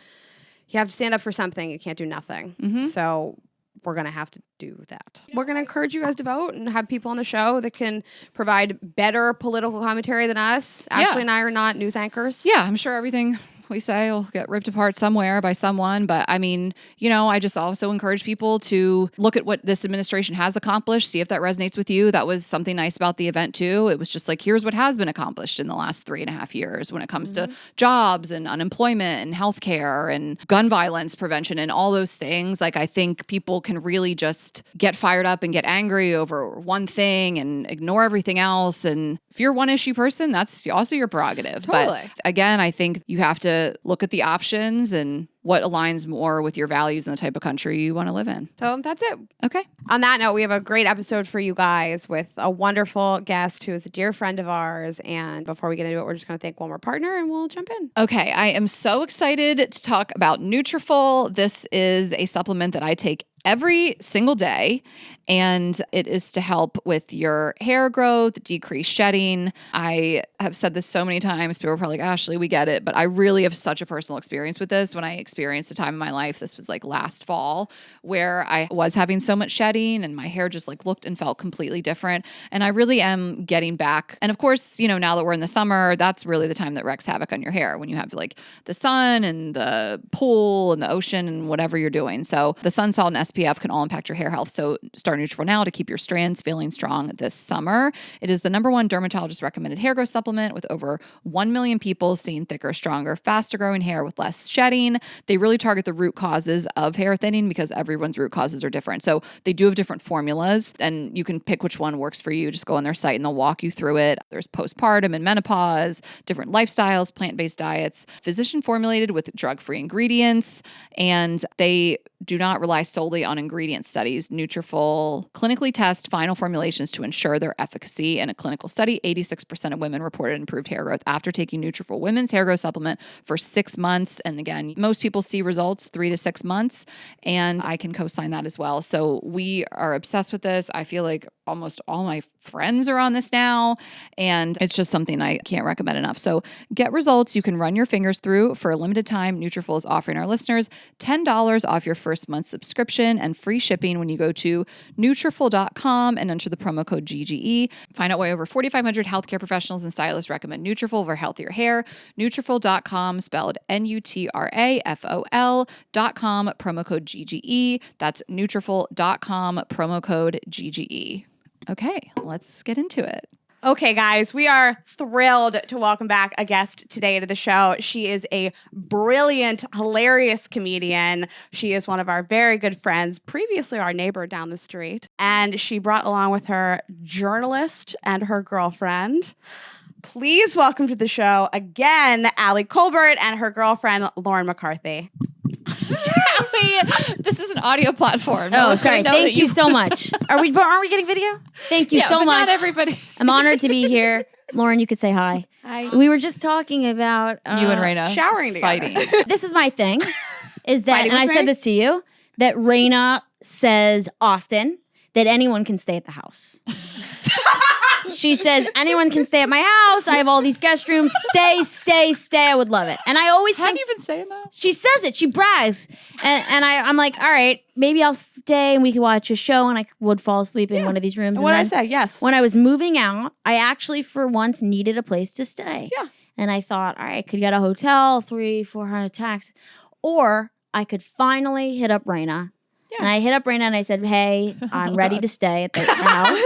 you have to stand up for something. You can't do nothing. So we're going to have to do that. We're going to encourage you guys to vote and have people on the show that can provide better political commentary than us. Ashley and I are not news anchors. Yeah, I'm sure everything we say will get ripped apart somewhere by someone. But I mean, I just also encourage people to look at what this administration has accomplished, see if that resonates with you. That was something nice about the event too. It was just like, here's what has been accomplished in the last 3.5 years when it comes to jobs and unemployment and healthcare and gun violence prevention and all those things. Like, I think people can really just get fired up and get angry over one thing and ignore everything else. And if you're a one issue person, that's also your prerogative. Totally. But again, I think you have to look at the options and what aligns more with your values and the type of country you want to live in. So that's it. Okay. On that note, we have a great episode for you guys with a wonderful guest who is a dear friend of ours. And before we get into it, we're just going to thank one more partner and we'll jump in. Okay. I am so excited to talk about Nutrafol. This is a supplement that I take every single day, and it is to help with your hair growth, decrease shedding. I have said this so many times. People are probably like, Ashley, we get it. But I really have such a personal experience with this. When I experienced a time in my life, this was like last fall, where I was having so much shedding and my hair just like looked and felt completely different. And I really am getting back. And of course, now that we're in the summer, that's really the time that wreaks havoc on your hair, when you have like the sun and the pool and the ocean and whatever you're doing. So the sun, salt, and SPF can all impact your hair health. So start Nutrafol now to keep your strands feeling strong this summer. It is the #1 dermatologist recommended hair growth supplement, with over 1 million people seeing thicker, stronger, faster growing hair with less shedding. They really target the root causes of hair thinning because everyone's root causes are different. So they do have different formulas, and you can pick which one works for you. Just go on their site and they'll walk you through it. There's postpartum and menopause, different lifestyles, plant-based diets, physician formulated with drug-free ingredients, and they do not rely solely on ingredient studies. Nutrafol clinically tests final formulations to ensure their efficacy. In a clinical study, 86% of women reported improved hair growth after taking Nutrafol women's hair growth supplement for 6 months. And again, most people see results 3 to 6 months, and I can co-sign that as well. So we are obsessed with this. I feel like almost all my friends are on this now, and it's just something I can't recommend enough. So get results you can run your fingers through. For a limited time, Nutrafol is offering our listeners $10 off your first month subscription and free shipping when you go to Nutrafol.com and enter the promo code GGE. Find out why over 4,500 healthcare professionals and stylists recommend Nutrafol for healthier hair. Nutrafol.com, spelled Nutrafol.com, promo code GGE. That's Nutrafol.com, promo code GGE. Okay, let's get into it. Okay, guys, we are thrilled to welcome back a guest today to the show. She is a brilliant, hilarious comedian. She is one of our very good friends, previously our neighbor down the street. And she brought along with her journalist and her girlfriend. Please welcome to the show again, Ali Kolbert and her girlfriend, Lauren McCarthy. This is an audio platform. Oh, sorry. Thank you so much. Are we getting video? Thank you so much. Not everybody. I'm honored to be here. Lauren, you could say hi. Hi. We were just talking about You and Rayna showering together. fighting. This is my thing, is that, Fighting and I with said me? this to you, that Rayna says often that anyone can stay at the house. She says, anyone can stay at my house. I have all these guest rooms. Stay. I would love it. And I always Have think you been saying that? she says it. She brags. And I'm like, all right, maybe I'll stay and we can watch a show, and I would fall asleep in one of these rooms. And what I then say, yes. when I was moving out, I actually for once needed a place to stay. Yeah. And I thought, all right, I could get a hotel, $300-400 tax, or I could finally hit up Rayna. Yeah. And I hit up Rayna and I said, hey, I'm ready to stay at the house.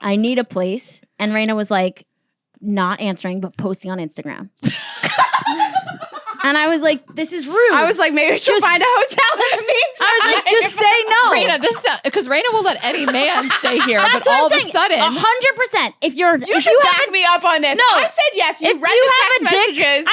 I need a place. And Rayna was like, not answering, but posting on Instagram. And I was like, this is rude. I was like, maybe she'll find a hotel in the I was like, just say no. Rayna, this because Rayna will let any man stay here, That's but what all I'm of a saying. sudden, 100%. If you're, You if should you back have a, me up on this. No. I said yes. You if read you the have text a dick, messages.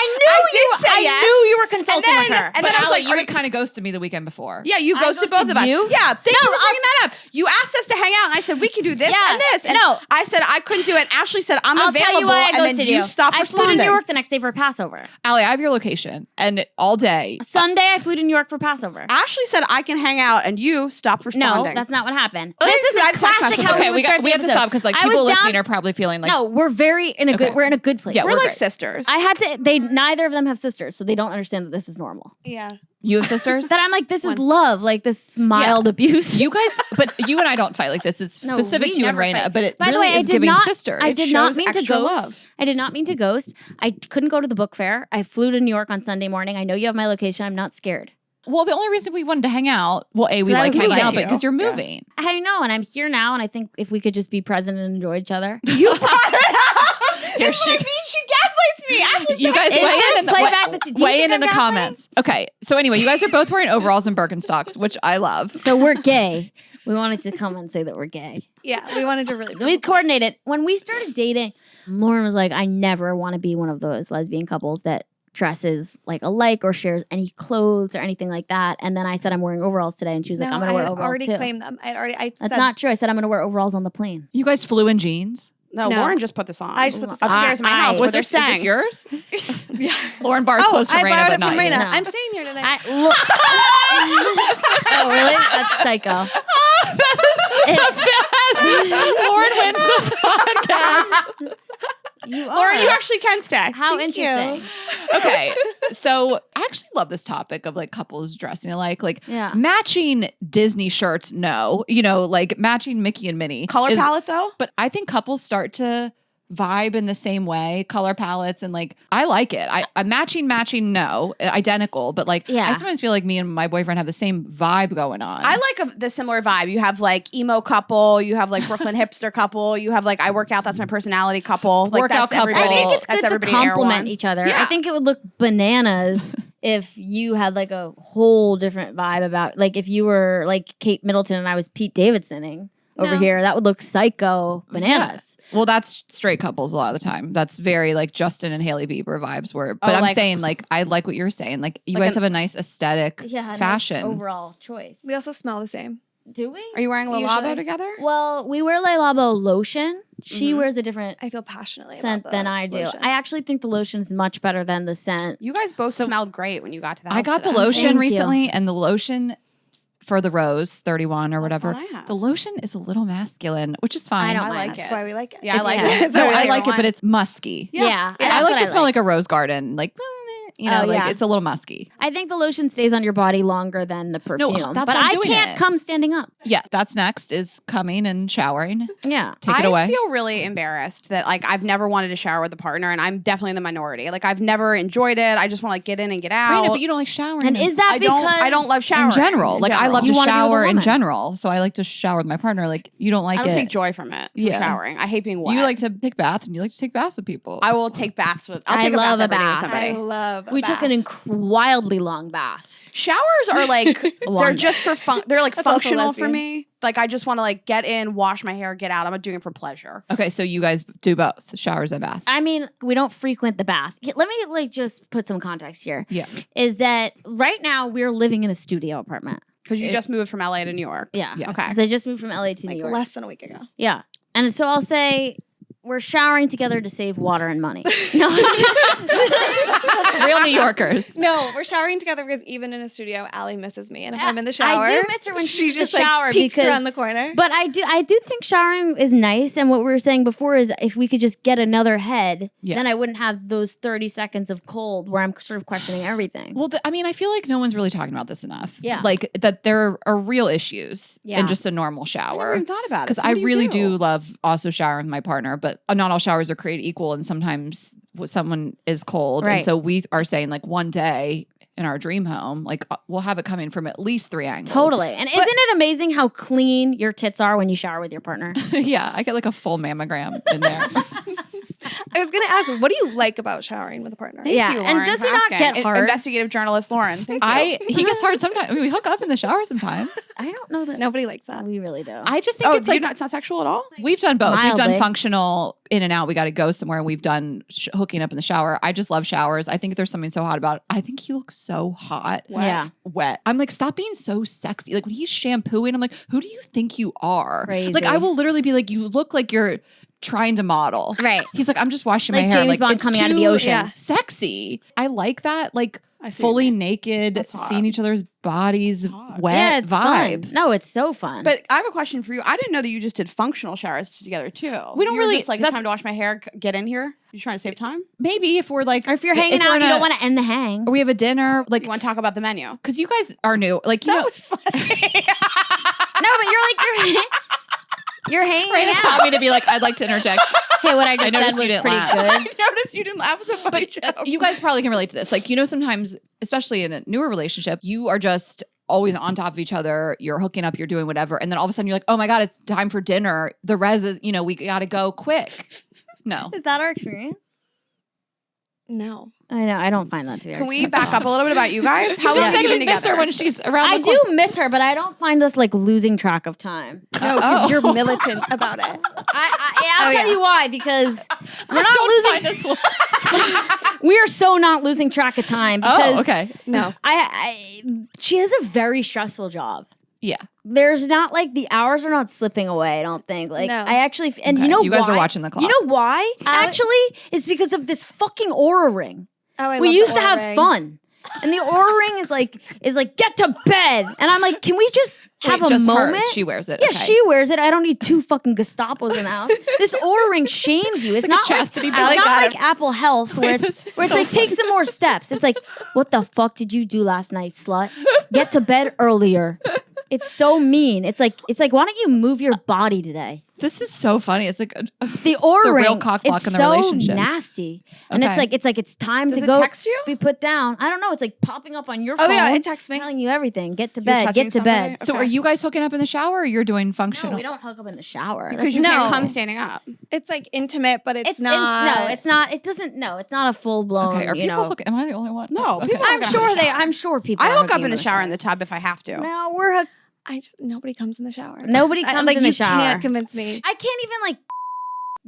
I yes. knew you were consulting And with then- her. and but then I was Allie, like, you are had kind of ghosted me the weekend before. Yeah, you I ghosted both of us. you? Yeah, thank you No, for bringing that up. You asked us to hang out, and I said we can do this Yeah, and this. And no. I said I couldn't do it. Ashley said I'm I'll available, tell you why I and then ghosted you stopped I responding. flew to New York the next day for Passover. Allie, I have your location, and all day. Sunday, I flew to New York for Passover. Ashley said I can hang out, and you stopped No, responding. that's not what happened. Like, This is I a classic text how Okay, we we have to stop because like I people was down- listening are probably feeling like No, we're very in a good. Okay. We're in a good place. Yeah, We're we're like great. sisters. I had to. They neither of them have sisters, so they don't understand that this is normal. Yeah. you have sisters. That I'm like, this is love, like this mild abuse. You guys, but you and I don't fight like this. It's No, specific we to you and never Rayna, fight. but it By the really way, I is did giving not. sisters. I did not shows mean to extra ghost. love. I did not mean to ghost. I couldn't go to the book fair. I flew to New York on Sunday morning. I know you have my location. I'm not scared. Well, the only reason we wanted to hang out, well, we But I like was hanging moving. out, but because you're Yeah. moving. I know, and I'm here now. And I think if we could just be present and enjoy each other. You brought it up. Here It's she- like she gaslights me. Ashley, You guys Is weigh this in, playback that's- do you weigh think in I'm the gaslighting? comments. Okay, so anyway, you guys are both wearing overalls and Birkenstocks, which I love. So we're gay. We wanted to come and say that we're gay. Yeah, we wanted to really. We coordinated. When we started dating, Lauren was like, I never want to be one of those lesbian couples that dresses like alike or shares any clothes or anything like that. And then I said, I'm wearing overalls today. And she was like, I'm going to wear overalls already too. claimed them. I had already. I That's said, not true. I said, I'm going to wear overalls on the plane. You guys flew in jeans. No, No. Lauren just put this on. I just put this on. upstairs in my I- house where Was they're this, is this saying. yours? Yeah. Lauren Barr's Oh, close to I Rayna, borrowed but it not from you. Rayna. No. I'm staying here tonight. Oh, really? That's psycho. Lauren wins the podcast. You are. Lauren, you actually can stay. How Thank you. interesting. Okay, so I actually love this topic of like couples dressing alike, like Yeah. matching Disney shirts. No, like matching Mickey and Minnie. Color is- palette though? But I think couples start to vibe in the same way, color palettes, and like I like it. I matching, no, identical, but like Yeah. I sometimes feel like me and my boyfriend have the same vibe going on. I like the similar vibe. You have like emo couple, you have like Brooklyn hipster couple, you have like I work out, that's my personality couple. Like Workout that's couple. everybody. I think it's that's good to everybody in Air compliment One. each other. Yeah. I think it would look bananas if you had like a whole different vibe about, like if you were like Kate Middleton and I was Pete Davidsoning over No. here, that would look psycho bananas. Well, that's straight couples a lot of the time. That's very like Justin and Haley Bieber vibes. But Oh, I'm like- saying like I like what you're saying. Like you Like guys an- have a nice aesthetic Yeah, nice fashion. overall choice. We also smell the same. Do we? Are you wearing Le Usually. Labo together? Well, we wear Le Labo lotion. She Mhm. wears a different I feel passionately scent about the than I do. lotion. I actually think the lotion is much better than the scent. You guys both smelled great when you got to the house. I got the today. lotion Thank you. recently, and the lotion for the Rose 31 or That's whatever. what I have. The lotion is a little masculine, which is fine. I don't I mind. like That's it. why we like it. Yeah, I like Yeah. it. No, That's I what like it, want. but it's musky. Yeah, Yeah. I that's like what to smell like a rose garden, like yeah. it's a little musky. I think the lotion stays on your body longer than the perfume. that's but why I'm I doing can't it. come standing up. Yeah, that's next is coming and showering. Yeah. Take it I away. feel really embarrassed that like I've never wanted to shower with a partner, and I'm definitely in the minority. Like I've never enjoyed it. I just want to like get in and get out. Raina, but you don't like showering. And is that I because don't love showering in general? Like I love You to wanna be with a shower in woman. general, so I like to shower with my partner. Like you don't like I don't it. take joy from it. From Yeah. showering. I hate being wet. You like to take baths, and you like to take baths with people. I will take baths with. I'll I take love a a bath every day with bath. I somebody. love. we took an wildly long bath. Showers are like they're Long. just for fun. They're like That's also functional for lesbian. me. Like I just want to like get in, wash my hair, get out. I'm not doing it for pleasure. Okay, so you guys do both showers and baths. I mean, we don't frequent the bath. Let me like just put some context here. Yeah. Is that right now we're living in a studio apartment. Because you It- just moved from LA to New York. Yeah. Yes. Okay. Because I just moved from LA to New like York. less than a week ago. Yeah. And so I'll say we're showering together to save water and money. No. Real New Yorkers. No, we're showering together because even in a studio, Allie misses me, and if I'm in the shower, I do miss her when she she's in the just like shower peeks because around the corner. But I do think showering is nice, and what we were saying before is if we could just get another head, then I Yes. wouldn't have those 30 seconds of cold where I'm sort of questioning everything. Well, I mean, I feel like no one's really talking about this enough. Yeah. Like that there are real issues Yeah. in just a normal I never shower. even thought about it. Because So I what do you really do love also showering with my partner, but not all showers are created equal. And sometimes someone is cold. Right. And so we are saying like one day in our dream home, like we'll have it coming from at least 3 angles. Totally. And isn't it amazing how clean your tits are when you shower with your partner? Yeah. I get like a full mammogram in there. I was gonna ask, what do you like about showering with a partner? Thank you, Lauren, and does for it not asking. get hard? Investigative journalist Lauren. Thank you. He gets hard sometimes. I mean, we hook up in the shower sometimes. I don't know that. Nobody likes that. We really do. I just think it's like it's not sexual at all? we've done both. We've Mildly. done functional in and out. We got to go somewhere. And we've done hooking up in the shower. I just love showers. I think there's something so hot about it. I think he looks so hot. Yeah. Wet. I'm like, stop being so sexy. Like when he's shampooing, I'm like, who do you think you are? Crazy. Like I will literally be like, you look like you're trying to model. Right. He's like, I'm just washing Like my hair. James like Bond it's coming out of the too ocean. Sexy. I like that. Like I see fully what you mean. naked, That's hot. seeing each other's bodies, hot. wet Yeah, it's vibe. fun. No, it's so fun. But I have a question for you. I didn't know that you just did functional showers together too. We don't You were really- just like, it's that's- time to wash my hair. Get in here. You trying to save time? Maybe if we're like, or if you're hanging we're out, in you a- don't want to end the hang. or we have a dinner, like, You want to talk about the menu? because you guys are new. Like, you That know, was funny. No, but you're hanging Rayna out. stopped me to be like, I'd like to interject. Hey, what I just said noticed was you didn't pretty laugh. good. I noticed you didn't laugh. It was a funny But joke. you guys probably can relate to this. Like, you know, sometimes, especially in a newer relationship, you are just always on top of each other. You're hooking up, you're doing whatever. And then all of a sudden you're like, oh my God, it's time for dinner. The res is, you know, we got to go quick. No. Is that our experience? No. I know. I don't find that to be. Can our we experience. back up a little bit about you guys? How Just long have said you been you miss her together? when she's around I the do miss her, but I don't find us like losing track of time. No, because you're militant about it. I'll Oh, tell yeah. you why, because we're not Don't losing. find us- We are so not losing track of time. Because Oh, okay. No. She has a very stressful job. Yeah. There's not like the hours are not slipping away. I don't think. Like No. I actually, and Okay, you know you guys why? are watching the clock. You know why? Actually, it's because of this fucking Aura ring. Oh, I We love used the to have Oura ring. fun, and the Aura ring is like get to bed, and I'm like, can we just have Wait, a just moment? hers. She wears it. Yeah, Okay. she wears it. I don't need two fucking Gestapos in the house. This Aura ring shames you. It's like a not chastity like, belt. it's not Got like it. Apple Health where it's like take some more steps. It's like, what the fuck did you do last night, slut? Get to bed earlier. It's so mean. It's like why don't you move your body today? This is so funny. It's like The Aura The ring, real cock block it's in the so relationship. nasty, and Okay. it's time Does to it go. text you? Be put down. I don't know. It's like popping up on your Oh, phone. yeah, it texts me. telling you everything. Get to You're bed. touching Get to somebody? bed. So Okay. are you guys hooking up in the shower or you're doing No, functional? we don't hook up in the shower. Because you No. can't come standing up. It's like intimate, but it's It's not. no, it's not. It doesn't. No, it's not a full blown. Okay, are you people know. hooking? Am I the only one? No, Okay. people I'm hook up in sure the they. shower. I'm sure people. I are hook up hooking in the shower in the tub if I have to. No, we're hooked. Nobody comes in the shower. Nobody comes like, in the you shower. can't convince me. I can't even like.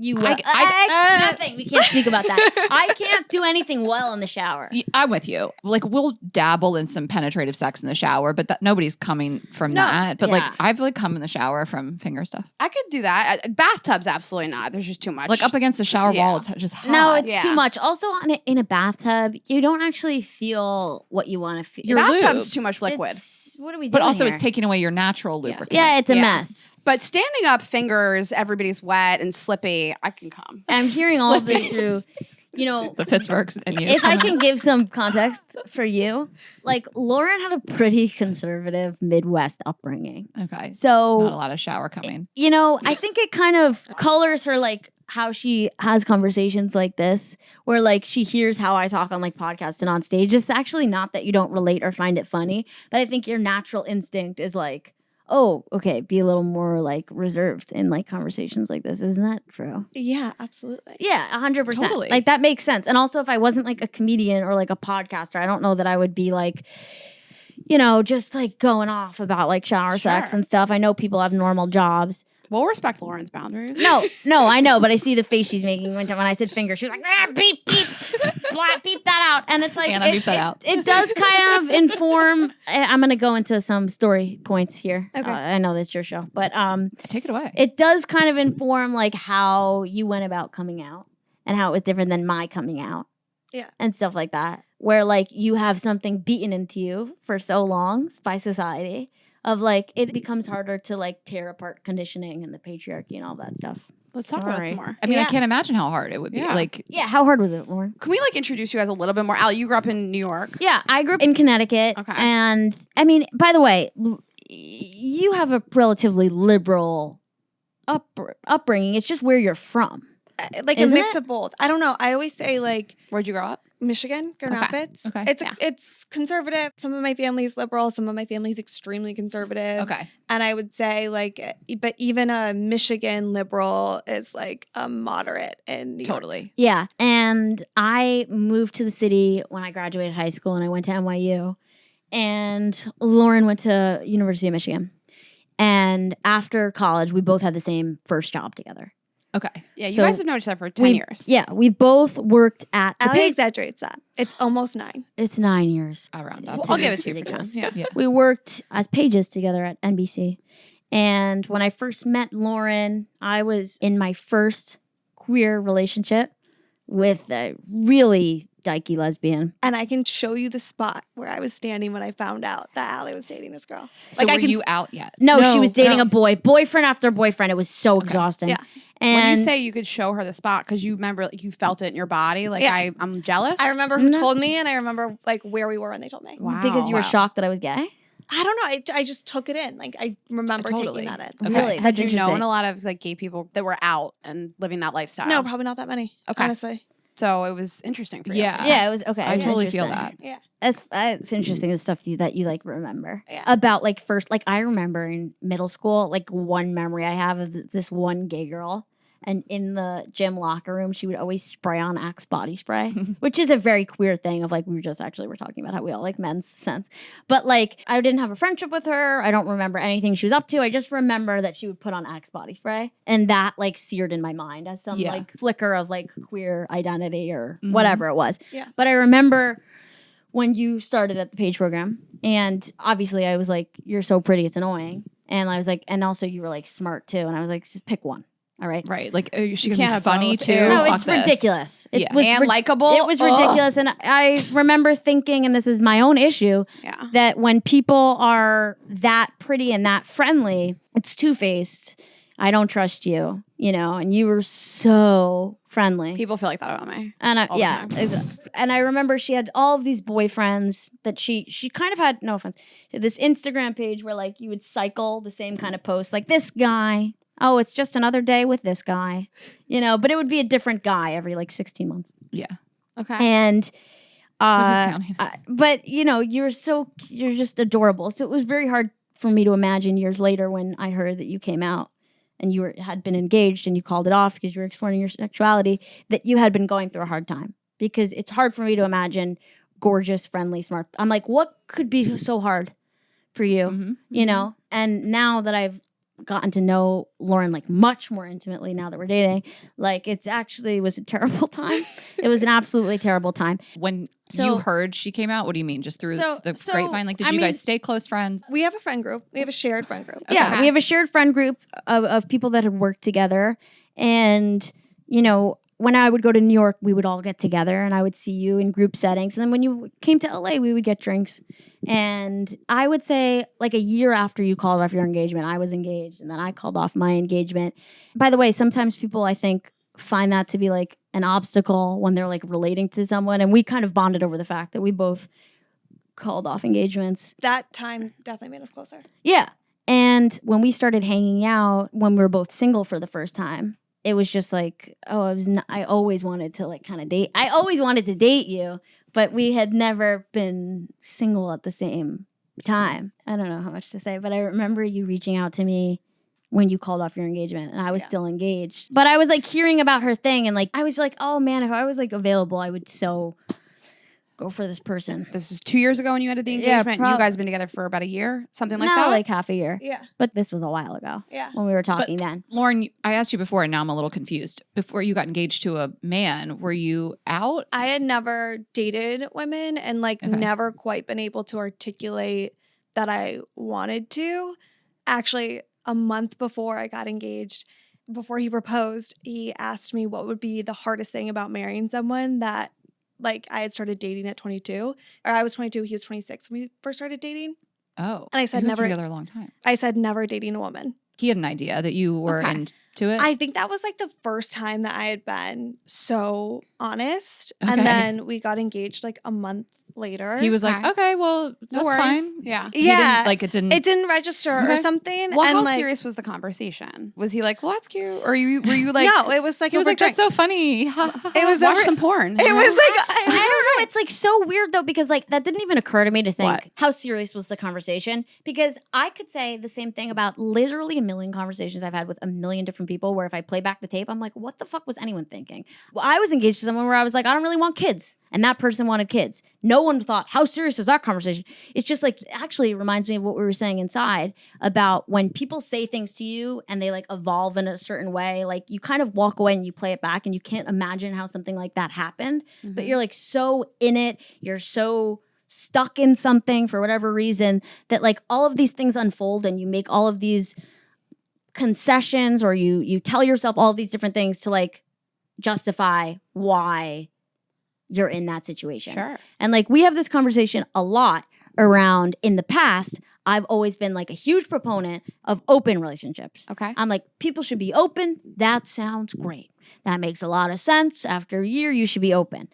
You I- nothing. We can't speak about that. I can't do anything well in the shower. I'm with you. Like we'll dabble in some penetrative sex in the shower, but nobody's coming from No. that. But Yeah. like I've like come in the shower from finger stuff. I could do that. Bathtubs, absolutely not. There's just too much. Like up against the shower Yeah. wall, it's just hot. No, it's Yeah. too much. Also, in a bathtub, you don't actually feel what you want to feel. Your bathtub's lube. too much liquid. What are we doing? but also here? it's taking away your natural lubricant. Yeah, it's a Yeah. mess. But standing up, fingers, everybody's wet and slippy. I can come. I'm hearing all of this through, you know. The Pittsburghs and you. If I can give some context for you, like Lauren had a pretty conservative Midwest upbringing. Okay. So, Not a lot of shower coming. you know, I think it kind of colors her like how she has conversations like this, where like she hears how I talk on like podcasts and on stage. It's actually not that you don't relate or find it funny, but I think your natural instinct is like, oh, okay, be a little more like reserved in like conversations like this. Isn't that true? Yeah, absolutely. Yeah, 100%. Totally. Like that makes sense. And also if I wasn't like a comedian or like a podcaster, I don't know that I would be like, you know, just like going off about like shower sex Sure. and stuff. I know people have normal jobs. We'll respect Lauren's boundaries. No, I know, but I see the face she's making when I said finger. She was like, beep, beep, blah, beep that out. And it's like, Hannah, beep that out. It does kind of inform. I'm going to go into some story points here. Okay. I know that's your show, but Take it away. it does kind of inform like how you went about coming out and how it was different than my coming out. Yeah. And stuff like that, where like you have something beaten into you for so long by society. Of like, it becomes harder to like tear apart conditioning and the patriarchy and all that stuff. Let's talk about it Sorry. some more. I mean, I Yeah. can't imagine how hard it would be. Yeah. Like Yeah, how hard was it, Lauren? Can we like introduce you guys a little bit more? Ali, you grew up in New York. Yeah, I grew up in Connecticut. Okay. And I mean, by the way, you have a relatively liberal upbringing. It's just where you're from. like Isn't a mix it? of both. I don't know. I always say like Where'd you grow up? Michigan, Grand Rapids. Okay. It's conservative. Some of my family's liberal. Some of my family's extremely conservative. Okay. And I would say like, but even a Michigan liberal is like a moderate in New York. Totally. Yeah. And I moved to the city when I graduated high school and I went to NYU. And Lauren went to University of Michigan. And after college, we both had the same first job together. Okay. Yeah, you So guys have known each other for 10 years. Yeah, we both worked at the Ali exaggerates that. It's almost 9. It's 9 years. I'll round Well, up. I'll give it to you for ridiculous. 10. Yeah. Yeah. We worked as pages together at NBC. And when I first met Lauren, I was in my first queer relationship with a really dykey lesbian. And I can show you the spot where I was standing when I found out that Ali was dating this girl. So I were can you out yet? No, she No, was dating no. a boy, boyfriend after boyfriend. It was so exhausting. Yeah. When And you say you could show her the spot because you remember like, you felt it in your body, like Yeah. I'm jealous. I remember who No. told me, and I remember like where we were when they told me. Wow. because you were Wow. shocked that I was gay. I don't know. I just took it in. Like I remember Totally. taking that in. Okay. Really? Had That's you known interesting. a lot of like gay people that were out and living that lifestyle? No, probably not that many. Okay. Honestly. So it was interesting for you. Yeah. Yeah, it was okay. I it was totally feel interesting. that. Yeah. It's interesting the stuff that you like remember Yeah. about like first like I remember in middle school like one memory I have of this one gay girl, and in the gym locker room she would always spray on Axe body spray, which is a very queer thing of like we're talking about how we all like men's scents, but like I didn't have a friendship with her. I don't remember anything she was up to. I just remember that she would put on Axe body spray, and that like seared in my mind as some Yeah. like flicker of like queer identity or Mhm. whatever it was. Yeah. But I remember when you started at the page program, and obviously I was like, you're so pretty, it's annoying. And I was like, and also you were like smart too. And I was like, just pick one. All right. Right. Like, she You can can't be have funny both. too. Ew. No, Fuck it's this. ridiculous. It Yeah. was And likable. It was ridiculous. And I remember thinking, and this is my own issue, Yeah. that when people are that pretty and that friendly, it's two-faced. I don't trust you, and you were so friendly. People feel like that about me. And all the yeah, time. and I remember she had all of these boyfriends that she kind of had, no offense, this Instagram page where like you would cycle the same kind of post, like this guy. Oh, it's just another day with this guy, but it would be a different guy every like 16 months. Yeah. Okay. And counting? but you're just adorable. So it was very hard for me to imagine years later when I heard that you came out and you had been engaged and you called it off because you were exploring your sexuality, that you had been going through a hard time. Because it's hard for me to imagine gorgeous, friendly, smart. I'm like, what could be so hard for you? Mhm. And now that I've gotten to know Lauren like much more intimately now that we're dating, like it was a terrible time. It was an absolutely terrible time. When So- you heard she came out, what do you mean? Just through the so, grapevine? Like, did I you mean- guys stay close friends? We have a friend group. We have a shared friend group. Yeah, we have a shared friend group of people that had worked together. And, when I would go to New York, we would all get together and I would see you in group settings. And then when you came to LA, we would get drinks. And I would say like a year after you called off your engagement, I was engaged. And then I called off my engagement. By the way, sometimes people, I think, find that to be like an obstacle when they're like relating to someone. And we kind of bonded over the fact that we both called off engagements. That time definitely made us closer. Yeah. And when we started hanging out, when we were both single for the first time, it was just like, I always wanted to like kind of date. I always wanted to date you, but we had never been single at the same time. I don't know how much to say, but I remember you reaching out to me when you called off your engagement and I was still engaged. But I was like hearing about her thing and like, I was like, oh man, if I was like available, I would so go for this person. This is 2 years ago when you ended the Yeah, engagement. You guys been together for about a year, something like No, that. like half a year. Yeah. But this was a while ago Yeah. when we were talking then. Lauren, I asked you before, and now I'm a little confused. Before you got engaged to a man, were you out? I had never dated women and like Okay. never quite been able to articulate that I wanted to. Actually, a month before I got engaged, before he proposed, he asked me what would be the hardest thing about marrying someone that like I had started dating at 22, or I was 22, he was 26 when we first started dating. Oh. And I said you guys were never- together a long time. I said never dating a woman. He had an idea that you were Okay. in to it? I think that was like the first time that I had been so honest. Okay. And then we got engaged like a month later. He was like, Okay. okay, well, that's worries. fine. Yeah. He Yeah. didn't, like, it didn't register or Okay. something. Well, and how like, serious was the conversation? Was he like, well, that's cute? Or were you like, no, it was like He was over like, that's drinks. so funny. It was watch over- some porn? It was like I don't know. It's like so weird though, because like that didn't even occur to me to think What? how serious was the conversation. Because I could say the same thing about literally a million conversations I've had with a million different people where if I play back the tape, I'm like, what the fuck was anyone thinking? Well, I was engaged to someone where I was like, I don't really want kids. And that person wanted kids. No one thought, how serious is that conversation? It's just like, actually, it reminds me of what we were saying inside about when people say things to you and they like evolve in a certain way, like you kind of walk away and you play it back and you can't imagine how something like that happened. But you're like so in it, you're so stuck in something for whatever reason that like all of these things unfold and you make all of these concessions or you tell yourself all of these different things to like justify why you're in that situation. Sure. And like we have this conversation a lot around in the past, I've always been like a huge proponent of open relationships. Okay. I'm like, people should be open. That sounds great. That makes a lot of sense. After a year, you should be open.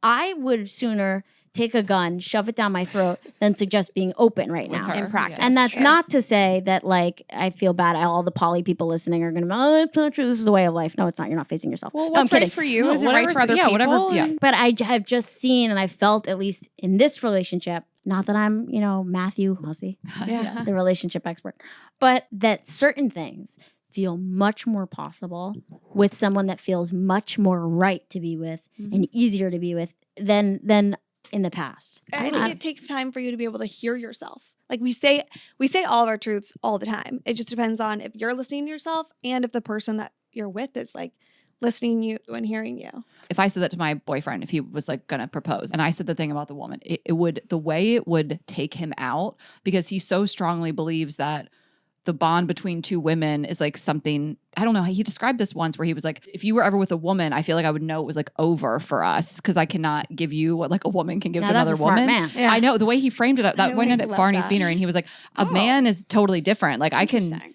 I would sooner take a gun, shove it down my throat than suggest being open right now. her. In practice. And that's Sure. not to say that like I feel bad. All the poly people listening are going to be, oh, that's not true. This is the way of life. No, it's not. You're not facing yourself. Well, No, I'm what's right kidding. for you? No, Is it right whatever's- for other yeah, people? whatever- yeah. But I have just seen and I felt, at least in this relationship, not that I'm, Matthew Hussey, Yeah. the relationship expert, but that certain things feel much more possible with someone that feels much more right to be with and easier to be with than in the past. I think it takes time for you to be able to hear yourself. Like we say all of our truths all the time. It just depends on if you're listening to yourself and if the person that you're with is like listening to you and hearing you. If I said that to my boyfriend, if he was like gonna propose, and I said the thing about the woman, it would, the way it would take him out, because he so strongly believes that the bond between two women is like something, I don't know, he described this once where he was like, if you were ever with a woman, I feel like I would know it was like over for us because I cannot give you what like a woman can give Now, to that's another a smart woman. man. Yeah. I know the way he framed it up, that I went like at love Barney's that. Beanery, and he was like, a man is totally different. Like I can Interesting.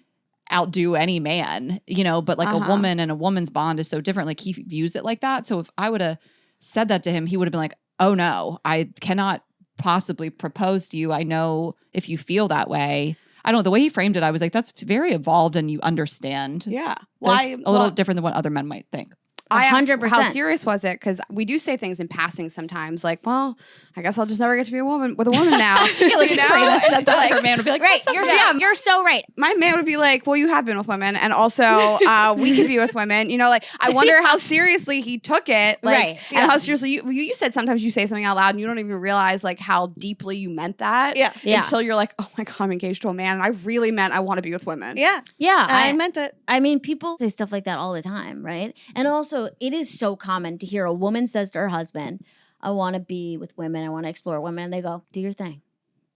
outdo any man, but like a woman and a woman's bond is so different. Like he views it like that. So if I would have said that to him, he would have been like, oh no, I cannot possibly propose to you. I know if you feel that way. I don't know. The way he framed it, I was like, that's very evolved and you understand. Yeah. This a little different than what other men might think. I asked 100%. how serious was it? Because we do say things in passing sometimes, like, well, I guess I'll just never get to be with a woman now. Yeah, like You know? Rayna said that, Like, her man would be like, Right. "What's You're so right. my man would be like, well, you have been with women, and also we could be with women. Like I wonder how seriously he took it, like, Right. and how seriously you said sometimes you say something out loud and you don't even realize like how deeply you meant that, Yeah. Yeah. until you're like, oh my god, I'm engaged to a man, and I really meant I want to be with women. Yeah. Yeah. I meant it. I mean, people say stuff like that all the time, right? And also, it is so common to hear a woman says to her husband, I want to be with women, I want to explore women, and they go, do your thing.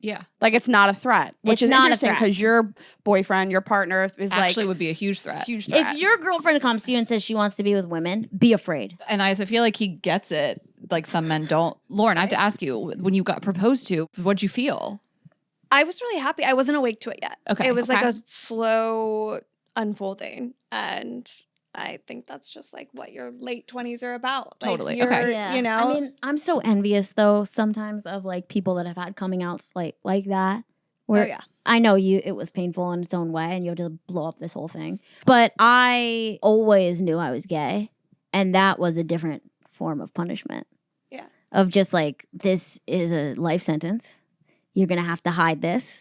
Yeah. Like it's not a threat, which It's is not a interesting threat. because your boyfriend, your partner is Actually like would be a huge threat. huge threat. If your girlfriend comes to you and says she wants to be with women, be afraid. And I feel like he gets it. Like some men don't. Lauren, I have to ask you, when you got proposed to, what'd you feel? I was really happy. I wasn't awake to it yet. Okay, It was like okay. a slow unfolding. And I think that's just like what your late 20s are about. Like Totally. you're, Okay. You know, I mean, I'm so envious though sometimes of like people that have had coming outs like that. Where oh yeah. I know it was painful in its own way and you had to blow up this whole thing. But I always knew I was gay. And that was a different form of punishment. Yeah. Of just like, this is a life sentence. You're going to have to hide this.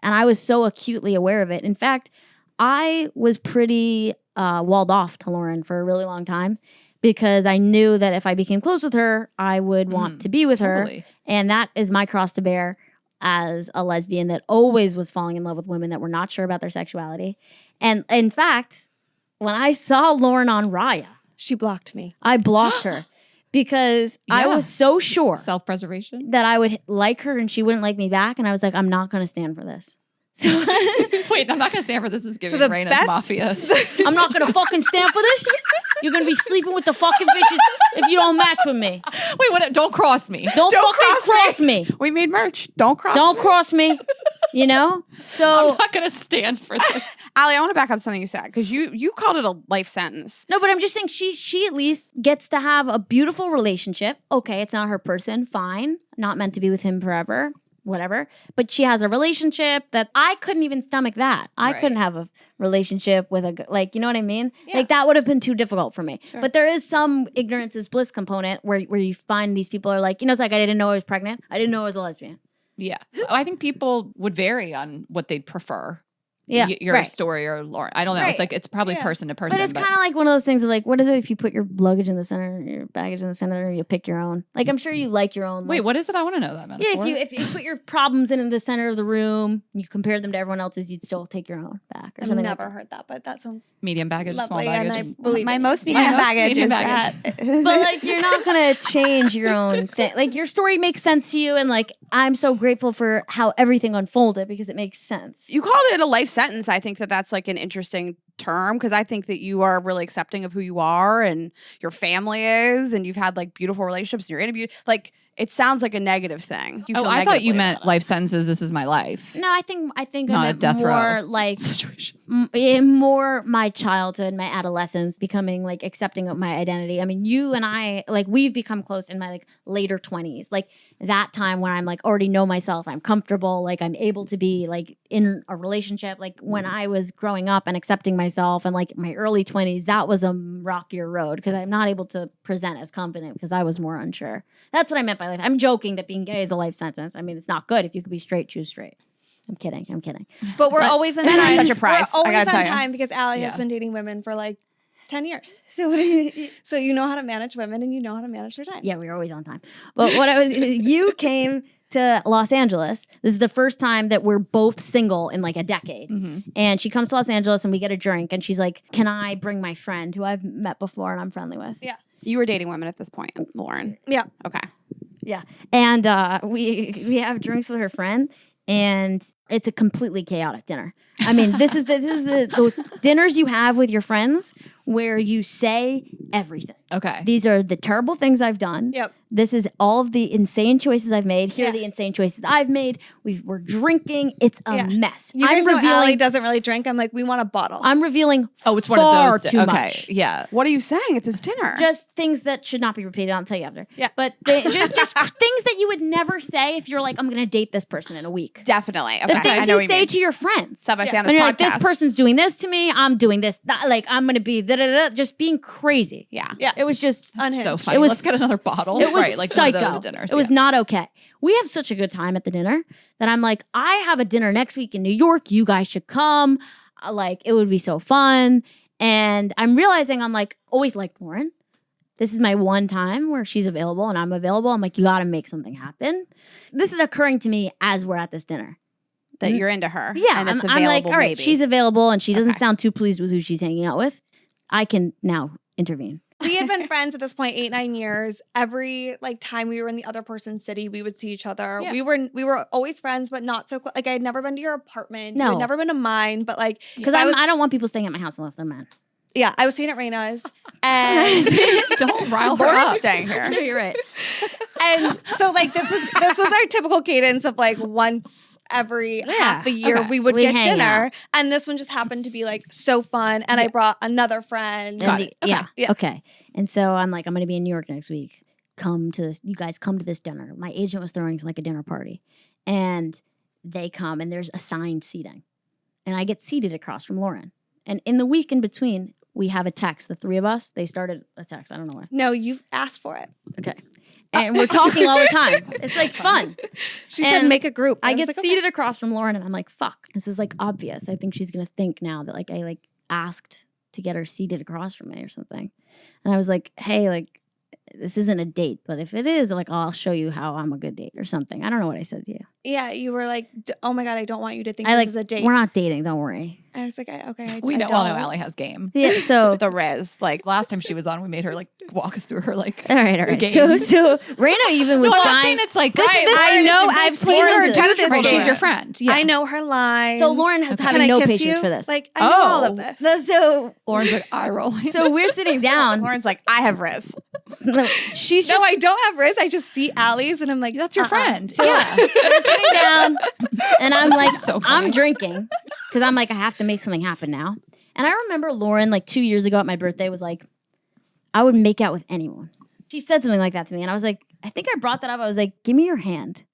And I was so acutely aware of it. In fact, I was pretty walled off to Lauren for a really long time because I knew that if I became close with her, I would want to be with her. Totally. And that is my cross to bear as a lesbian that always was falling in love with women that were not sure about their sexuality. And in fact, when I saw Lauren on Raya, She blocked me. I blocked her because I Yeah. was so sure Self-preservation. that I would like her and she wouldn't like me back. And I was like, I'm not going to stand for this. So Wait, I'm not going to stand for this. This is giving the Rayna's best- mafia. I'm not going to fucking stand for this. You're going to be sleeping with the fucking fishes if you don't match with me. Wait, what? Don't cross me. Don't fucking cross cross me. we made merch. Don't cross. Don't cross me. You know? I'm So not going to stand for this. Ali, I want to back up something you said because you called it a life sentence. no, but I'm just saying she at least gets to have a beautiful relationship. Okay, it's not her person, fine. Not meant to be with him forever, whatever. But she has a relationship that I couldn't even stomach that. I Right. couldn't have a relationship with like, you know what I mean? Yeah. Like that would have been too difficult for me. Sure. But there is some ignorance is bliss component where you find these people are like, you know, it's like I didn't know I was pregnant. I didn't know I was a lesbian. Yeah. So I think people would vary on what they'd prefer. Yeah, Your right. story or Lauren. I don't know. Right. It's like it's probably Yeah. person to person. But it's kind of like one of those things of like, what is it if you put your luggage in the center, your baggage in the center, you pick your own? Like, I'm sure you like your own. Wait, like, what is it? I want to know that metaphor. yeah, if you put your problems in the center of the room, you compare them to everyone else's, you'd still take your own back or I've something. never like heard that, but that sounds Medium baggage, small lovely, and baggage. I believe My it. most My medium most baggage medium is baggage. that. that. But like, you're not gonna change your own thing. Like, your story makes sense to you, and like, I'm so grateful for how everything unfolded because it makes sense. You called it a life sentence. I think that that's like an interesting term because I think that you are really accepting of who you are and your family is, and you've had like beautiful relationships and you're in a like it sounds like a negative thing. You Oh, feel I thought you negatively meant about it. life sentences. This is my life. No, I think Not I a meant death more row like situation. more my childhood, my adolescence, becoming like accepting of my identity. I mean, you and I, like, we've become close in my like later 20s, like that time when I'm like already know myself, I'm comfortable, like I'm able to be like in a relationship. Like when I was growing up and accepting myself and like my early 20s, that was a rockier road because I'm not able to present as confident because I was more unsure. That's what I meant by life. I'm joking that being gay is a life sentence. I mean, it's not good. If you could be straight, choose straight. I'm kidding. But we're always on Then time. I'm such a prize, I We're always gotta on tell you. time because Allie Yeah. has been dating women for like 10 years. So what do you? So you know how to manage women and you know how to manage their time. Yeah, we were always on time. But what I was, you came to Los Angeles. This is the first time that we're both single in like a decade. Mm-hmm. And she comes to Los Angeles and we get a drink and she's like, "Can I bring my friend who I've met before and I'm friendly with?" You were dating women at this point, Lauren. Yeah. Okay. Yeah. And we have drinks with her friend and it's a completely chaotic dinner. I mean, this is the dinners you have with your friends where you say everything. Okay. These are the terrible things I've done. Yep. This is all of the insane choices I've made. Here are Yeah. the insane choices I've made. We're drinking. It's a Yeah. mess. You guys I'm know Allie revealing. doesn't really drink. I'm like, we want a bottle. I'm revealing. Oh, it's one far of those. too Okay. much. Yeah. What are you saying at this dinner? Just things that should not be repeated. I'll tell you after. Yeah. But just things that you would never say if you're like, I'm going to date this person in a week. Definitely. Okay. The I things know you what say mean. to your friends. Stuff I say on And this you're podcast. like, this person's doing this to me. I'm doing this. Like, I'm going to be da-da-da, just being crazy. Yeah. Yeah. It was just Unhinged. So funny. It was Let's get another bottle. It was right, like psycho. one of those dinners. It was not okay. We have such a good time at the dinner that I'm like, I have a dinner next week in New York. You guys should come. Like, it would be so fun. And I'm realizing I'm like, always like Lauren. This is my one time where she's available and I'm available. I'm like, you got to make something happen. This is occurring to me as we're at this dinner. That you're into her. Yeah, And it's I'm like, available all right, maybe. she's available and she doesn't Okay. sound too pleased with who she's hanging out with. I can now intervene. We had been friends at this point 8-9 years. Every like time we were in the other person's city, we would see each other. Yeah. We were always friends, but not so close. Like I had never been to your apartment. You No. had never been to mine. But like Because I I don't want people staying at my house unless they're men. yeah, I was staying at Rayna's, and Don't rile her Lauren's up. staying No, here. you're right. and so like this was our typical cadence of like once every half a year okay. we would We get hang dinner, out. and this one just happened to be like so fun. And I brought another friend. Got And it. Yeah. Yeah. Okay. And so I'm like, I'm going to be in New York next week. Come to this. You guys come to this dinner. My agent was throwing like a dinner party, and they come, and there's assigned seating, and I get seated across from Lauren. And in the week in between, we have a text. The three of us. They started a text. I don't know why. No, you asked for it. Okay. And we're talking all the time. It's like fun. She said And make a group. I was get like, okay. seated across from Lauren, and I'm like, fuck. This is like obvious. I think she's gonna think now that like I like asked to get her seated across from me or something. And I was like, hey, like this isn't a date, but if it is, like I'll show you how I'm a good date or something. I don't know what I said to you. Yeah, you were like, oh my God, I don't want you to think I this like is a date. we're not dating. Don't worry. I was like, okay. We I don't all know Allie has game. Yeah. So The Riz. Like, Last time she was on, we made her like walk us through her like. all right. game. So Rayna even was No, I'm not fine. saying it's like. I know. I've seen her do Lauren's this. Right, she's before. your friend. Yeah. I know her lines. So Lauren has Can having I no kiss patience you? for this. Like I know all Oh. of this. So Lauren's like eye rolling. so we're sitting down. Lauren's like, I have Riz. she's No, just I don't have wrists. I just see Allie's and I'm like, That's your friend. So Yeah. we're sitting down, and I'm like, So funny. I'm drinking because I'm like, I have to make something happen now. And I remember Lauren, like 2 years ago at my birthday, was like, I would make out with anyone. She said something like that to me, and I was like, I think I brought that up. I was like, give me your hand,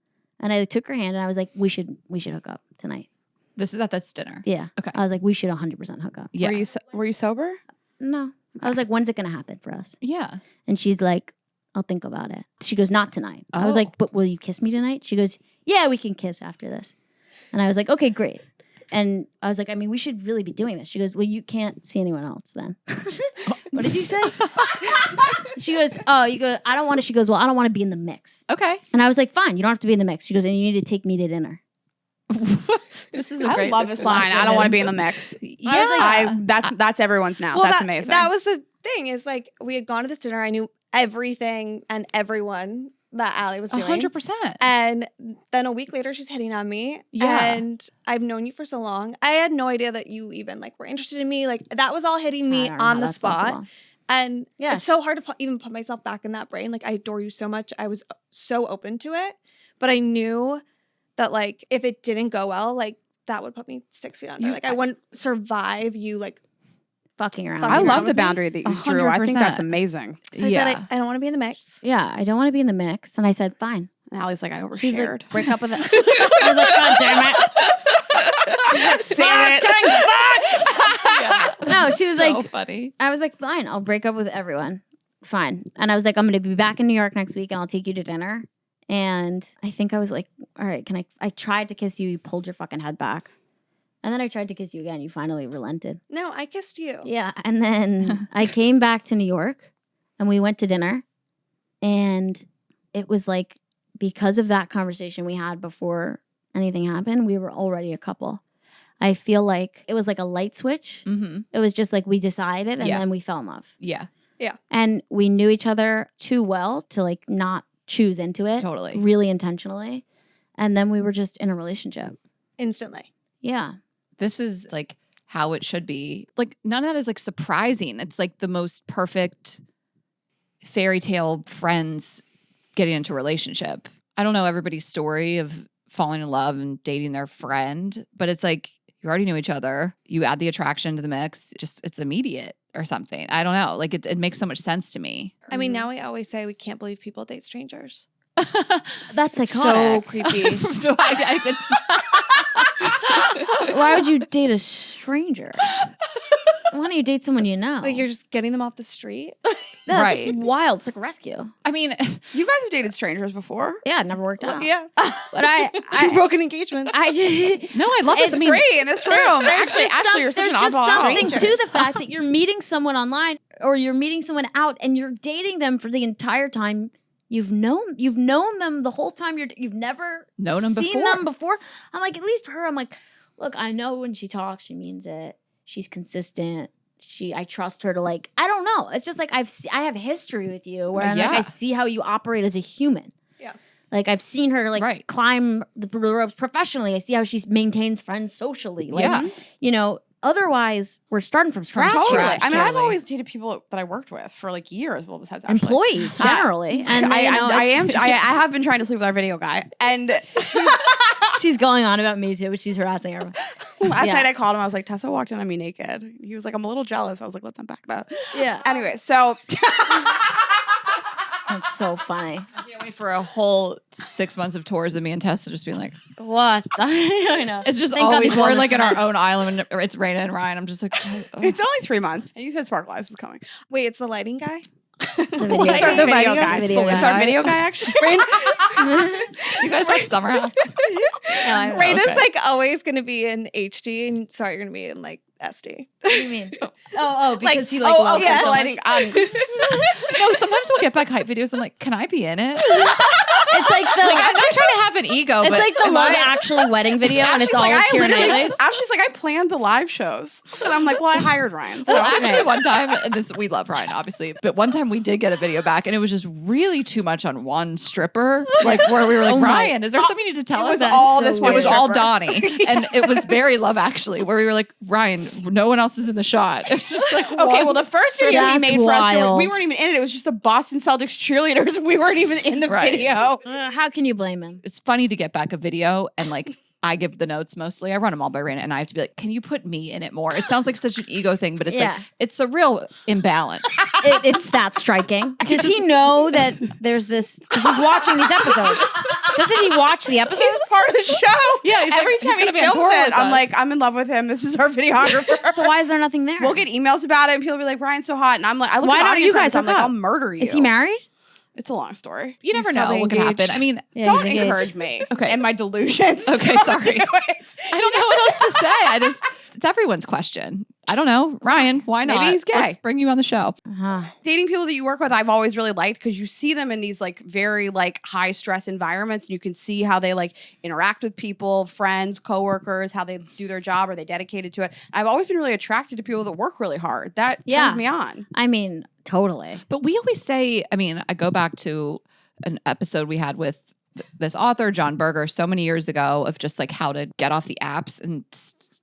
and I took her hand, and I was like, we should hook up tonight. This is at this dinner. Yeah. Okay. I was like, we should 100% hook up. Yeah. Were you sober? No. I was like, when's it gonna happen for us? Yeah. And she's like, I'll think about it. She goes, not tonight. I was Oh. like, but will you kiss me tonight? She goes, yeah, we can kiss after this. And I was like, okay, great. And I was like, I mean, we should really be doing this. She goes, well, you can't see anyone else then. What did you say? She goes, oh, you go, I don't want to. She goes, well, I don't want to be in the mix. Okay. And I was like, fine, you don't have to be in the mix. She goes, and you need to take me to dinner. This is a I great love this line. I don't want to be in the mix. Yeah. That's everyone's now. well, that's that, amazing. That was the thing is like we had gone to this dinner. I knew everything and everyone that Allie was doing. 100%. And then a week later, she's hitting on me. Yeah. And I've known you for so long. I had no idea that you even like were interested in me. Like that was all hitting I me don't know on how the that's spot. possible. And Yeah. it's so hard to even put myself back in that brain. Like I adore you so much. I was so open to it. But I knew that like if it didn't go well, like that would put me 6 feet under. Like I wouldn't survive you like. Fucking around. I fucking love around the with me? boundary that you drew. I think that's 100%. amazing. So I said I don't want to be in the mix. Yeah, I don't want to be in the mix. And I said, fine. And Allie's like, I She's overshared. like, break up with it. I was like, God damn it. No, she was So like, funny. I was like, fine, I'll break up with everyone. Fine. And I was like, I'm going to be back in New York next week and I'll take you to dinner. And I think I was like, all right, I tried to kiss you. You pulled your fucking head back. And then I tried to kiss you again. You finally relented. No, I kissed you. Yeah. And then I came back to New York and we went to dinner. And it was like, because of that conversation we had before anything happened, we were already a couple. I feel like it was like a light switch. Mm-hmm. It was just like we decided and Yeah. then we fell in love. Yeah. And we knew each other too well to like not choose into it. Totally. Really intentionally. And then we were just in a relationship. Instantly. Yeah. This is like how it should be. Like none of that is like surprising. It's like the most perfect fairy tale friends getting into a relationship. I don't know everybody's story of falling in love and dating their friend, but it's like you already knew each other. You add the attraction to the mix. Just it's immediate or something. I don't know. Like it makes so much sense to me. I mean, now we always say we can't believe people date strangers. That's So psychotic. creepy. Why would you date a stranger? Why don't you date someone you know? Like you're just getting them off the street. That's Right. wild. It's like a rescue. I mean, You guys have dated strangers before. Yeah, it never worked out. Yeah. But I Two broken engagements. I just no, I love this. I mean, 3 in this room. Actually, you're such there's an just oddball. something out. to the fact that you're meeting someone online or you're meeting someone out and you're dating them for the entire time. You've known them the whole time. You've never known them seen before. them before. I'm like, at least her. I'm like, look, I know when she talks, she means it. She's consistent. I trust her to like. I don't know. It's just like I have history with you where I'm like, I see how you operate as a human. Yeah. Like I've seen her like Right. climb the ropes professionally. I see how she maintains friends socially. Like, Yeah. you know, otherwise we're starting from scratch. Totally. Scratch, I mean, I've totally. always dated people that I worked with for like years. Well, besides Ashley. Employees generally, and I, you know, I it's- have been trying to sleep with our video guy, and she's going on about me too, but she's harassing her. last Yeah. night I called him. I was like, Tessa walked in on me naked. He was like, I'm a little jealous. I was like, let's unpack that. Yeah, Anyway, so that's so funny. I can't wait for a whole 6 months of tours of me and Tessa just being like, What? I know. it's just Thank God always these we're ones are like in our smart. own island. And it's Rayna and Ryan. I'm just like, oh. it's only 3 months. And you said Sparkle Eyes is coming. Wait, it's the lighting guy? The video It's our guy. video guy. Video It's guy. our video guy, actually. Do you guys watch Summer House? No, I don't know. Rayna's okay. like always going to be in HD and sorry, you're going to be in like SD. What do you mean? Oh, because he like oh, loves okay. it so So much. lighting. No, sometimes we'll get back hype videos. I'm like, can I be in it? It's like the I'm not trying to have an ego. it's but like the Love Actually wedding video, and it's all Keira Knightley. Ashley's like, I planned the live shows, and I'm like, well, I hired Ryan. So. Well, actually, one time, and we love Ryan, obviously, but one time we did get a video back, and it was just really too much on one stripper, like where we were like, Ryan, is there something you need to tell us? It was all this one. It was all stripper. Donnie, and it was very Love Actually, where we were like, Ryan, no one else is in the shot. It's just like, Okay, well, the first video he That's made for us, wild. we weren't even in it. It was just the Boston Celtics cheerleaders. We weren't even in the Right. video. How can you blame him? it's funny to get back a video and like. I give the notes mostly. I run them all by Rayna, and I have to be like, "Can you put me in it more?" It sounds like such an ego thing, but it's like it's a real imbalance. It's that striking. Does he know that there's this? Because he's watching these episodes. Doesn't he watch the episodes? He's part of the show. Yeah, he's every like, he's time he gonna be on films tour it, with I'm us. like, I'm in love with him. This is our videographer. So why is there nothing there? We'll get emails about it, and people will be like, "Ryan's so hot," and I'm like, "I look Why at don't audience you guys members, I'm hook like, up? I'll murder you." Is he married? It's a long story. You never He's know probably what can happen. engaged. I mean, Yeah, Don't he's engaged. encourage me. Okay. And my delusions. Okay, Don't sorry. do it. I don't know what else to say. It's everyone's question. I don't know. Ryan, why not? Maybe he's gay. Let's bring you on the show. Dating people that you work with, I've always really liked because you see them in these like very like high stress environments, and you can see how they like interact with people, friends, coworkers, how they do their job, or they dedicated to it. I've always been really attracted to people that work really hard. That turns me on. I mean, totally. But we always say, I mean, I go back to an episode we had with this author, John Berger, so many years ago of just like how to get off the apps and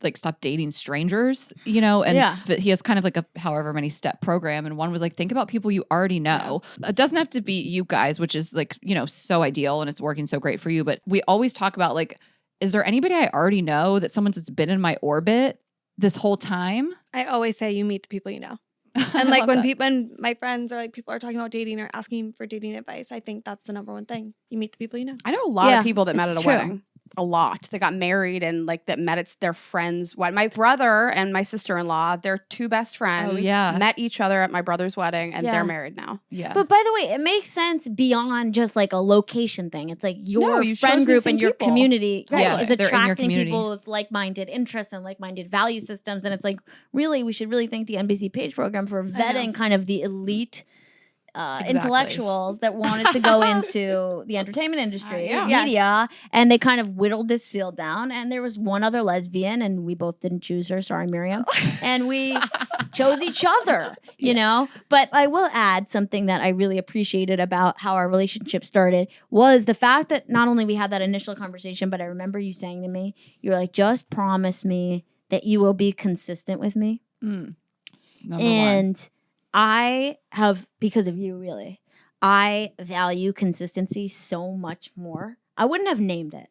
like stop dating strangers, you know? And but he has kind of like a however many step program. And one was like, think about people you already know. It doesn't have to be you guys, which is like, you know, so ideal and it's working so great for you. But we always talk about like, is there anybody I already know that someone's that's been in my orbit this whole time? I always say you meet the people you know. I And like love when that. people and my friends or like people are talking about dating or asking for dating advice, I think that's the number one thing. You meet the people you know. I know a lot Yeah, of people that met it's at a true. wedding. A lot. They got married and like that met their friends. My brother and my sister-in-law, they're two best friends. Oh, yeah. Met each other at my brother's wedding, and Yeah. they're married now. Yeah. But by the way, it makes sense beyond just like a location thing. It's like your you chose friend the group same and your people. community Yes, is they're in your attracting community. people with like-minded interests and like-minded value systems. And it's like, really, we should really thank the NBC Page program for vetting kind of the elite intellectuals that wanted to go into the entertainment industry, Yeah. media, and they kind of whittled this field down. And there was one other lesbian, and we both didn't choose her. Sorry, Miriam. And we chose each other, you know? But I will add something that I really appreciated about how our relationship started was the fact that not only we had that initial conversation, but I remember you saying to me, you were like, just promise me that you will be consistent with me. Number one. And I have, because of you, really, I value consistency so much more. I wouldn't have named it.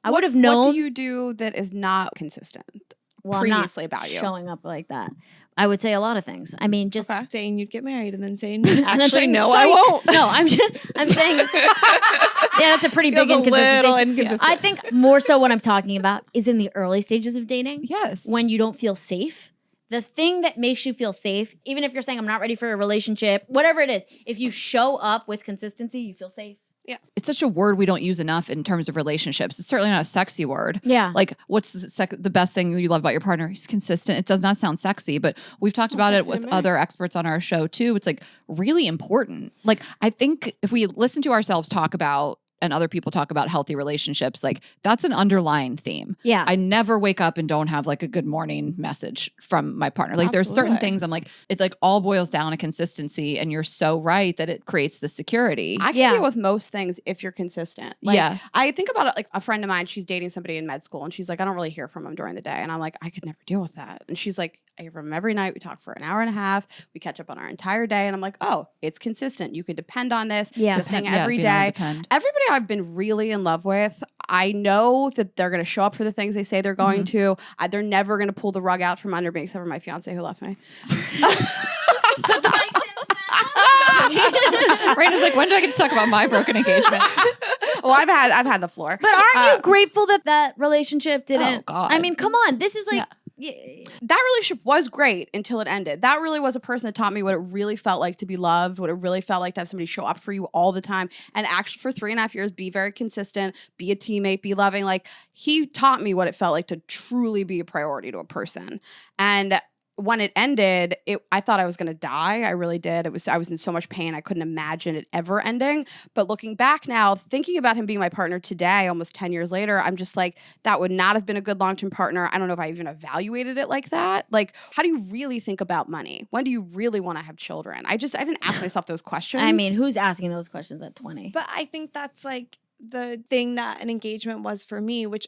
I would have known. What do you do that is not consistent well, I'm not previously about you? showing up like that. I would say a lot of things. I mean, just Okay. Saying you'd get married and then saying and then actually saying, no, "Psych." I won't. No, I'm saying, yeah, that's a pretty big Feels a inconsistency. little inconsistent. I think more so what I'm talking about is in the early stages of dating. Yes. When you don't feel safe. The thing that makes you feel safe, even if you're saying I'm not ready for a relationship, whatever it is, if you show up with consistency, you feel safe. It's such a word we don't use enough in terms of relationships. It's certainly not a sexy word. Yeah. Like, what's the best thing you love about your partner? He's consistent. It does not sound sexy, but we've talked about it with other experts on our show too. It's like really important. Like, I think if we listen to ourselves talk about and other people talk about healthy relationships, like that's an underlying theme. Yeah. I never wake up and don't have like a good morning message from my partner. Like there's certain Absolutely. things I'm like, it like all boils down to consistency. And you're so right that it creates the security. I can Yeah. deal with most things if you're consistent. Like, Yeah. I think about it like a friend of mine, she's dating somebody in med school and she's like, I don't really hear from him during the day. And I'm like, I could never deal with that. And she's like, I hear from him every night. We talk for an hour and a half. We catch up on our entire day. And I'm like, oh, it's consistent. You can depend on this. Yeah. It's a thing Yeah, every being able to day. depend. Everybody I've been really in love with, I know that they're going to show up for the things they say they're going to. They're never going to pull the rug out from under me, except for my fiance who left me. Rayna's like, when do I get to talk about my broken engagement? Well, I've had the floor. But aren't you grateful that that relationship didn't? Oh, God. I mean, come on. This is like, Yeah. That relationship was great until it ended. That really was a person that taught me what it really felt like to be loved, what it really felt like to have somebody show up for you all the time. And actually for 3.5 years, be very consistent, be a teammate, be loving. Like he taught me what it felt like to truly be a priority to a person. And when it ended, I thought I was going to die. I really did. I was in so much pain. I couldn't imagine it ever ending. But looking back now, thinking about him being my partner today, almost 10 years later, I'm just like, that would not have been a good long-term partner. I don't know if I even evaluated it like that. Like, how do you really think about money? When do you really want to have children? I didn't ask myself those questions. I mean, who's asking those questions at 20? But I think that's like the thing that an engagement was for me, which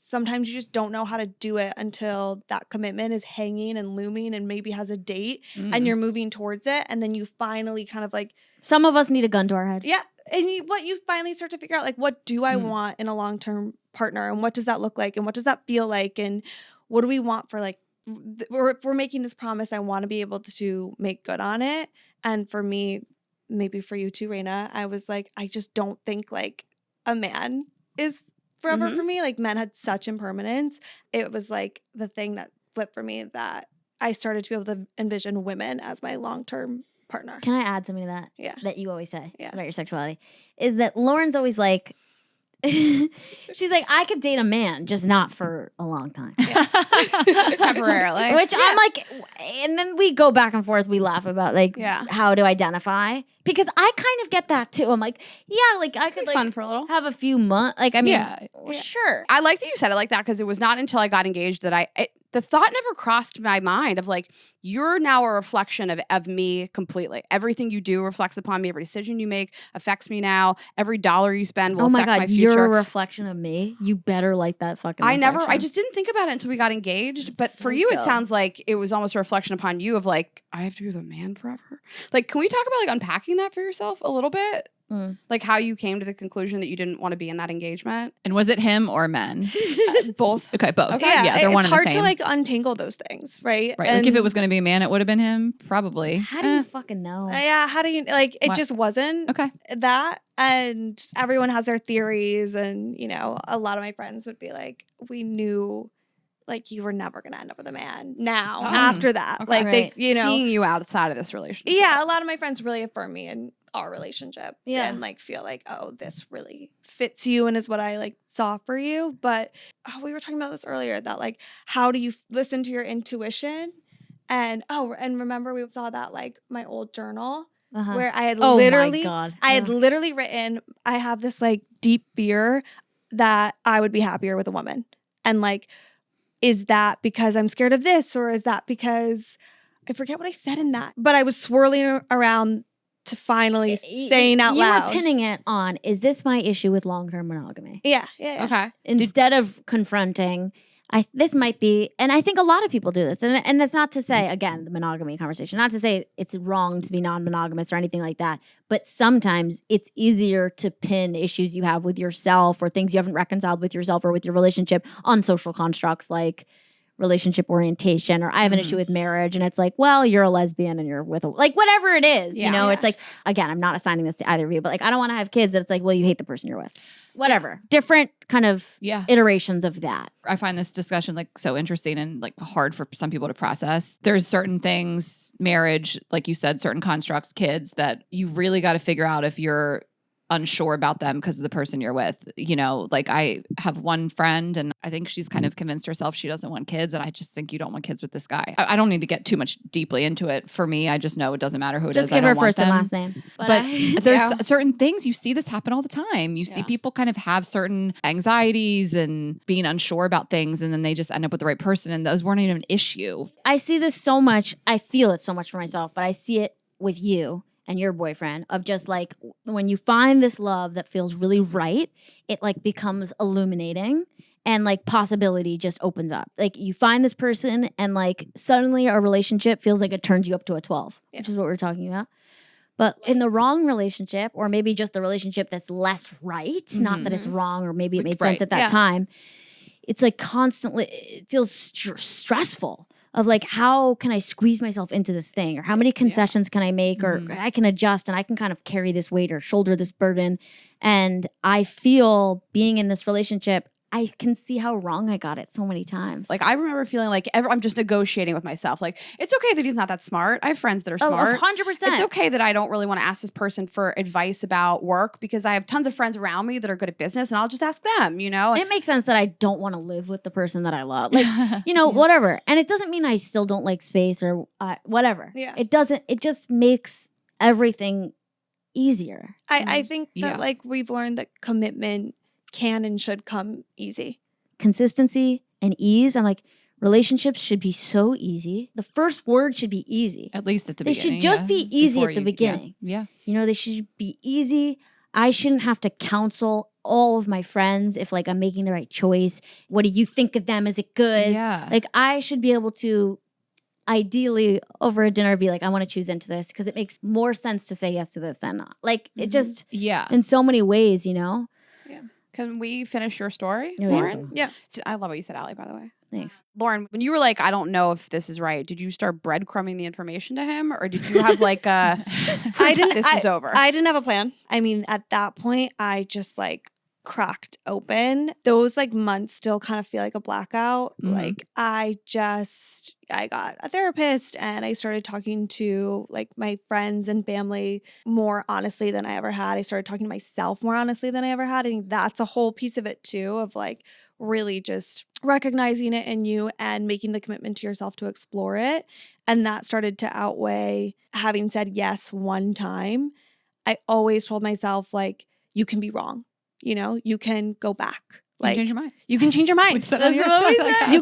sometimes you just don't know how to do it until that commitment is hanging and looming and maybe has a date and you're moving towards it. And then you finally kind of like. Some of us need a gun to our head. Yeah. And you finally start to figure out, like, what do I want in a long-term partner? And what does that look like? And what does that feel like? And what do we want for, like, we're making this promise. I want to be able to make good on it. And for me, maybe for you too, Rayna, I was like, I just don't think like a man is forever for me. Like, men had such impermanence. It was like the thing that flipped for me, that I started to be able to envision women as my long-term partner. Can I add something to that? Yeah. That you always say Yeah. about your sexuality? Is that Lauren's always like, she's like, I could date a man, just not for a long time. temporarily. Which I'm like, and then we go back and forth. We laugh about like how to identify, because I kind of get that too. I'm like, yeah, like I could like fun for a little. have a few months. Like, I mean, sure. I like that you said it like that, because it was not until I got engaged that the thought never crossed my mind of like, you're now a reflection of me completely. Everything you do reflects upon me. Every decision you make affects me now. Every dollar you spend will affect my future. You're a reflection of me. You better like that fucking reflection. I just didn't think about it until we got engaged. But for you, it sounds like it was almost a reflection upon you of like, I have to be with a man forever. Like, can we talk about like unpacking that for yourself a little bit? Like how you came to the conclusion that you didn't want to be in that engagement? And was it him or men? Both. Okay, both. Okay. Yeah, they're one and the same. It's hard to like untangle those things, right? Right. Like if it was going to be a man, it would have been him, probably. How do you fucking know? Yeah. How do you like? It just wasn't that. And everyone has their theories, and you know, a lot of my friends would be like, "We knew." Like, you were never going to end up with a man now after that. Like, they, you know. Seeing you outside of this relationship. Yeah, a lot of my friends really affirm me in our relationship. Yeah. And, like, feel like, oh, this really fits you and is what I, like, saw for you. But we were talking about this earlier, that, like, how do you listen to your intuition? And, and remember we saw that, like, my old journal where I had I had literally written, I have this, like, deep fear that I would be happier with a woman. And, like, is that because I'm scared of this, or is that because I forget what I said in that? But I was swirling around to finally saying out loud. You were pinning it on, is this my issue with long-term monogamy? Yeah. Okay. Instead of confronting, this might be, and I think a lot of people do this, and it's not to say, again, the monogamy conversation, not to say it's wrong to be non-monogamous or anything like that, but sometimes it's easier to pin issues you have with yourself or things you haven't reconciled with yourself or with your relationship on social constructs like relationship orientation, or I have an issue with marriage, and it's like, well, you're a lesbian and you're with like whatever it is, you know. It's like, again, I'm not assigning this to either of you, but like, I don't want to have kids. It's like, well, you hate the person you're with. Whatever. Different kind of iterations of that. I find this discussion like so interesting and like hard for some people to process. There's certain things, marriage, like you said, certain constructs, kids, that you really got to figure out if you're unsure about them because of the person you're with. You know, like I have one friend and I think she's kind of convinced herself she doesn't want kids, and I just think you don't want kids with this guy. I don't need to get too much deeply into it. For me, I just know it doesn't matter who it is. Just give her first and last name. But there's certain things, you see this happen all the time. You see people kind of have certain anxieties and being unsure about things, and then they just end up with the right person, and those weren't even an issue. I see this so much. I feel it so much for myself, but I see it with you and your boyfriend, of just like, when you find this love that feels really right, it like becomes illuminating, and like possibility just opens up. Like you find this person and like suddenly our relationship feels like it turns you up to a 12, which is what we're talking about. But in the wrong relationship, or maybe just the relationship that's less right, not that it's wrong, or maybe it made sense at that time, it's like constantly, it feels stressful. Of like, how can I squeeze myself into this thing? Or how many concessions can I make? Or I can adjust and I can kind of carry this weight or shoulder this burden. And I feel being in this relationship, I can see how wrong I got it so many times. Like I remember feeling like I'm just negotiating with myself. Like it's okay that he's not that smart. I have friends that are smart. 100%. It's okay that I don't really want to ask this person for advice about work because I have tons of friends around me that are good at business and I'll just ask them, you know? It makes sense that I don't want to live with the person that I love. Like, you know, whatever. And it doesn't mean I still don't like space or whatever. Yeah. It doesn't, it just makes everything easier. I think that Yeah. like we've learned that commitment can and should come easy. Consistency and ease. I'm like, relationships should be so easy. The first word should be easy. At least at the They beginning. should just be easy Before at the you- beginning. Yeah. You know, they should be easy. I shouldn't have to counsel all of my friends if like I'm making the right choice. What do you think of them? Is it good? Yeah. Like I should be able to ideally over a dinner be like, I want to choose into this because it makes more sense to say yes to this than not. Like it just Yeah. in so many ways, you know? Can we finish your story, Yeah. Lauren? Yeah. I love what you said, Ali, by the way. Thanks. Lauren, when you were like, I don't know if this is right, did you start breadcrumbing the information to him or did you have like a this is over? I didn't have a plan. I mean, at that point, I just like cracked open. Those like months still kind of feel like a blackout. Mhm. Like I got a therapist and I started talking to like my friends and family more honestly than I ever had. I started talking to myself more honestly than I ever had. I think that's a whole piece of it too, of like really just recognizing it in you and making the commitment to yourself to explore it. And that started to outweigh having said yes one time. I always told myself like, you can be wrong. You know, you can go back. You Like change your mind. you can change your mind. That's what we said.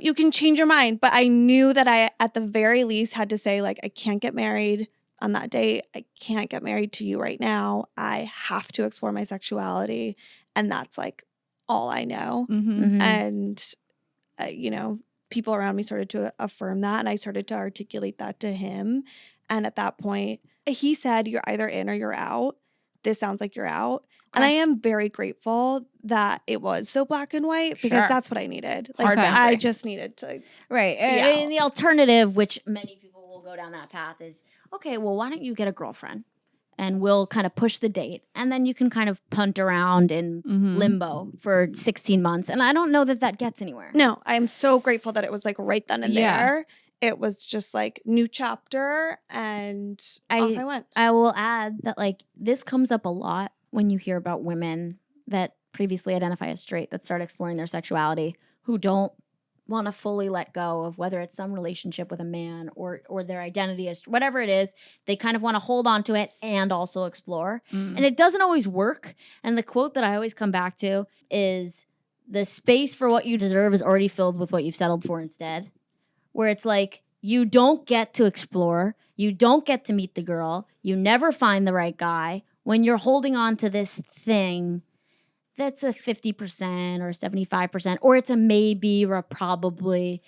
You can change your mind. But I knew that I at the very least had to say, like, I can't get married on that date. I can't get married to you right now. I have to explore my sexuality. And that's like all I know. Mm-hmm. Mhm. And you know, people around me started to affirm that. And I started to articulate that to him. And at that point, he said, you're either in or you're out. This sounds like you're out. And I am very grateful that it was so black and white because Sure. that's what I needed. Like Hard I boundary. just needed to. Right. Yeah. And the alternative, which many people will go down that path, is okay, well, why don't you get a girlfriend and we'll kind of push the date and then you can kind of punt around in Mm-hmm. limbo for 16 months. And I don't know that that gets anywhere. No, I'm so grateful that it was like right then and Yeah. there. It was just like new chapter and off I went. I will add that like this comes up a lot when you hear about women that previously identify as straight that start exploring their sexuality who don't want to fully let go of whether it's some relationship with a man or their identity as whatever it is. They kind of want to hold on to it and also explore. Mm. And it doesn't always work. And the quote that I always come back to is the space for what you deserve is already filled with what you've settled for instead. Where it's like, you don't get to explore. You don't get to meet the girl. You never find the right guy when you're holding on to this thing that's a 50% or a 75%, or it's a maybe or a probably.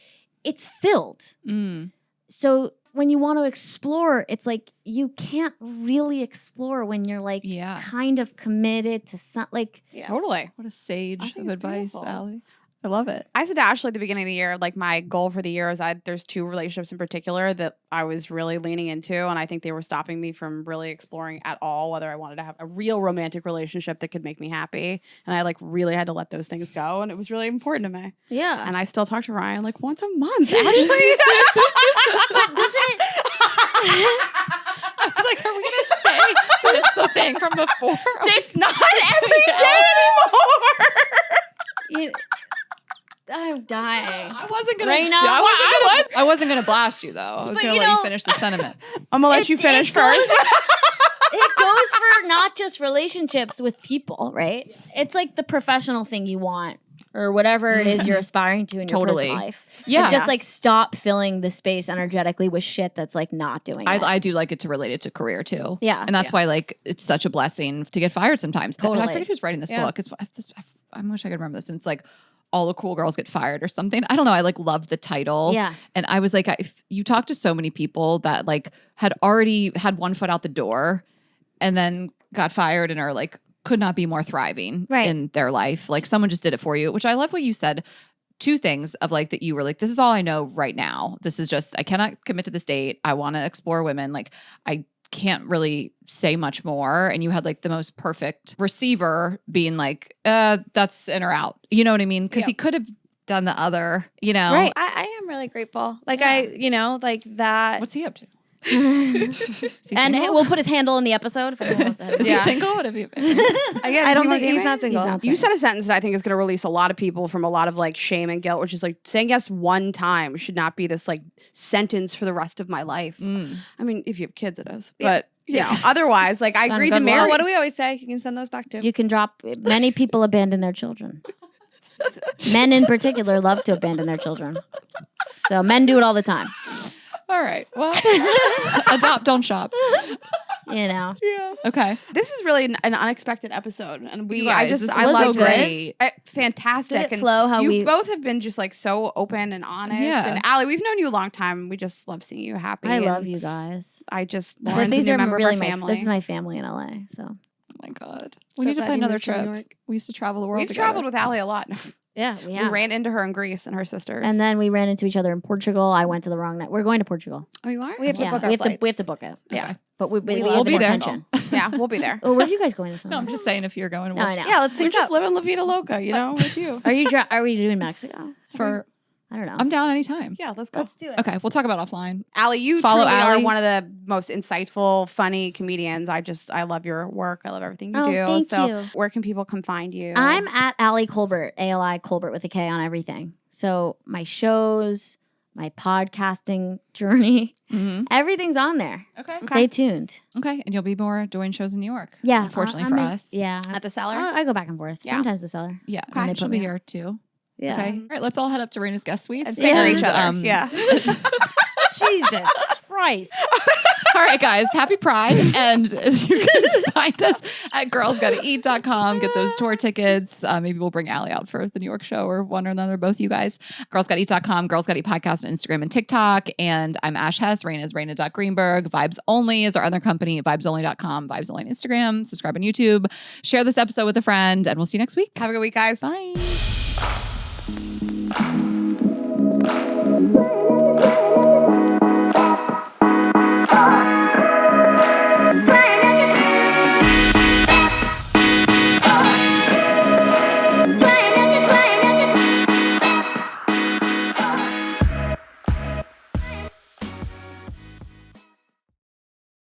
It's filled. Mm. So when you want to explore, it's like you can't really explore when you're like Yeah. kind of committed to some like Totally. What a sage I think of it's advice, beautiful. Allie. I love it. I said to Ashley at the beginning of the year, like my goal for the year is there's two relationships in particular that I was really leaning into, and I think they were stopping me from really exploring at all whether I wanted to have a real romantic relationship that could make me happy. And I like really had to let those things go, and it was really important to me. yeah. And I still talk to Ryan like once a month. Ashley, But doesn't it? I was like, are we going to say that it's the thing from before? it's not every day anymore. You, I'm dying. I wasn't gonna. Rayna? I wasn't gonna blast you though. I was But gonna you let know- you finish the sentiment. I'm gonna let you finish first. It goes for not just relationships with people, right? It's like the professional thing you want or whatever it is you're aspiring to in your Totally. personal life. Yeah. It's just like stop filling the space energetically with shit that's like not doing it. I do like it to relate it to career too. Yeah. and that's why like it's such a blessing to get fired sometimes. Totally. I forget who's writing this Yeah. book. I wish I could remember this. And it's like all the cool girls get fired or something. I don't know. I like love the title. Yeah. And I was like, if you talk to so many people that like had already had one foot out the door and then got fired and are like could not be more thriving Right. in their life. Like someone just did it for you, which I love what you said. Two things of like that you were like, this is all I know right now. This is just, I cannot commit to this date. I want to explore women. Like I can't really say much more, and you had like the most perfect receiver being like, that's in or out. You know what I mean? Because he could have done the other, you know. Right. I am really grateful. Like like that. What's he up to? And single? we'll put his handle in the episode if anyone wants to have Is he single? What have you been? Again, I don't think he's not single. not You said a sentence that I think is going to release a lot of people from a lot of like shame and guilt, which is like saying yes one time should not be this like sentence for the rest of my life. I mean, if you have kids, it is, but you know, otherwise, like I agreed to good marry. luck. What do we always say? You can send those back to. You can drop. Many people abandon their children. Men in particular love to abandon their children. So men do it all the time. All right. Well, adopt, don't shop. You know. Okay. This is really an unexpected episode, and You guys, this I was love so great. this. Fantastic. Did it and flow how you we- both have been just like so open and honest. Yeah. And Allie, we've known you a long time. We just love seeing you happy. I love and you guys. I just But Lauren's a these new are member really of our family. this is my family in LA. So Oh my God. So We need to glad plan you another moved to New trip. York. We used to travel the world We've together. traveled with Allie a lot. yeah, we We have. ran into her in Greece and her sisters. And then we ran into each other in Portugal. I went to the wrong night. We're going to Portugal. oh, you are? We have to Yeah, book we our have to we have flights. to book it. Yeah. But we We'll have be an there. intention. Yeah, we'll be there. Oh, where are you guys going this summer? No, I'm just saying if you're going to No, I know. Yeah, let's We're think just up. living La Vida Loca, you know, with you. Are we doing Mexico? for I don't know. I'm down anytime. Yeah, let's go. do it. Okay, we'll talk about offline. Allie, you Follow truly are Allie. one of the most insightful, funny comedians. I love your work. I love everything you Oh, do. thank so you. where can people come find you? I'm at Ali Kolbert, ALI Kolbert with a K on everything. So my shows, my podcasting journey, Mm-hmm. everything's on there. Okay. Stay tuned. Okay, and you'll be more doing shows in New York. Yeah. Unfortunately I'm for in- us. Yeah. at the cellar. I go back and forth. Yeah. Sometimes the cellar. Yeah. Okay. When they She'll put be me here too. Yeah. Okay. All right, let's all head up to Rayna's guest suites. And finger each other. um, Yeah. Jesus Christ. All right, guys. Happy Pride. And you can find us at girlsgottaeat.com. Get those tour tickets. Maybe we'll bring Allie out for the New York show or one or another, both you guys. Girlsgottaeat.com, Girls Gotta Eat Podcast on Instagram and TikTok. And I'm Ash Hess. Rayna is Rayna.Greenberg. Vibes Only is our other company, vibesonly.com, Vibes Only on Instagram. Subscribe on YouTube. Share this episode with a friend, and we'll see you next week. Have a good week, guys. Bye.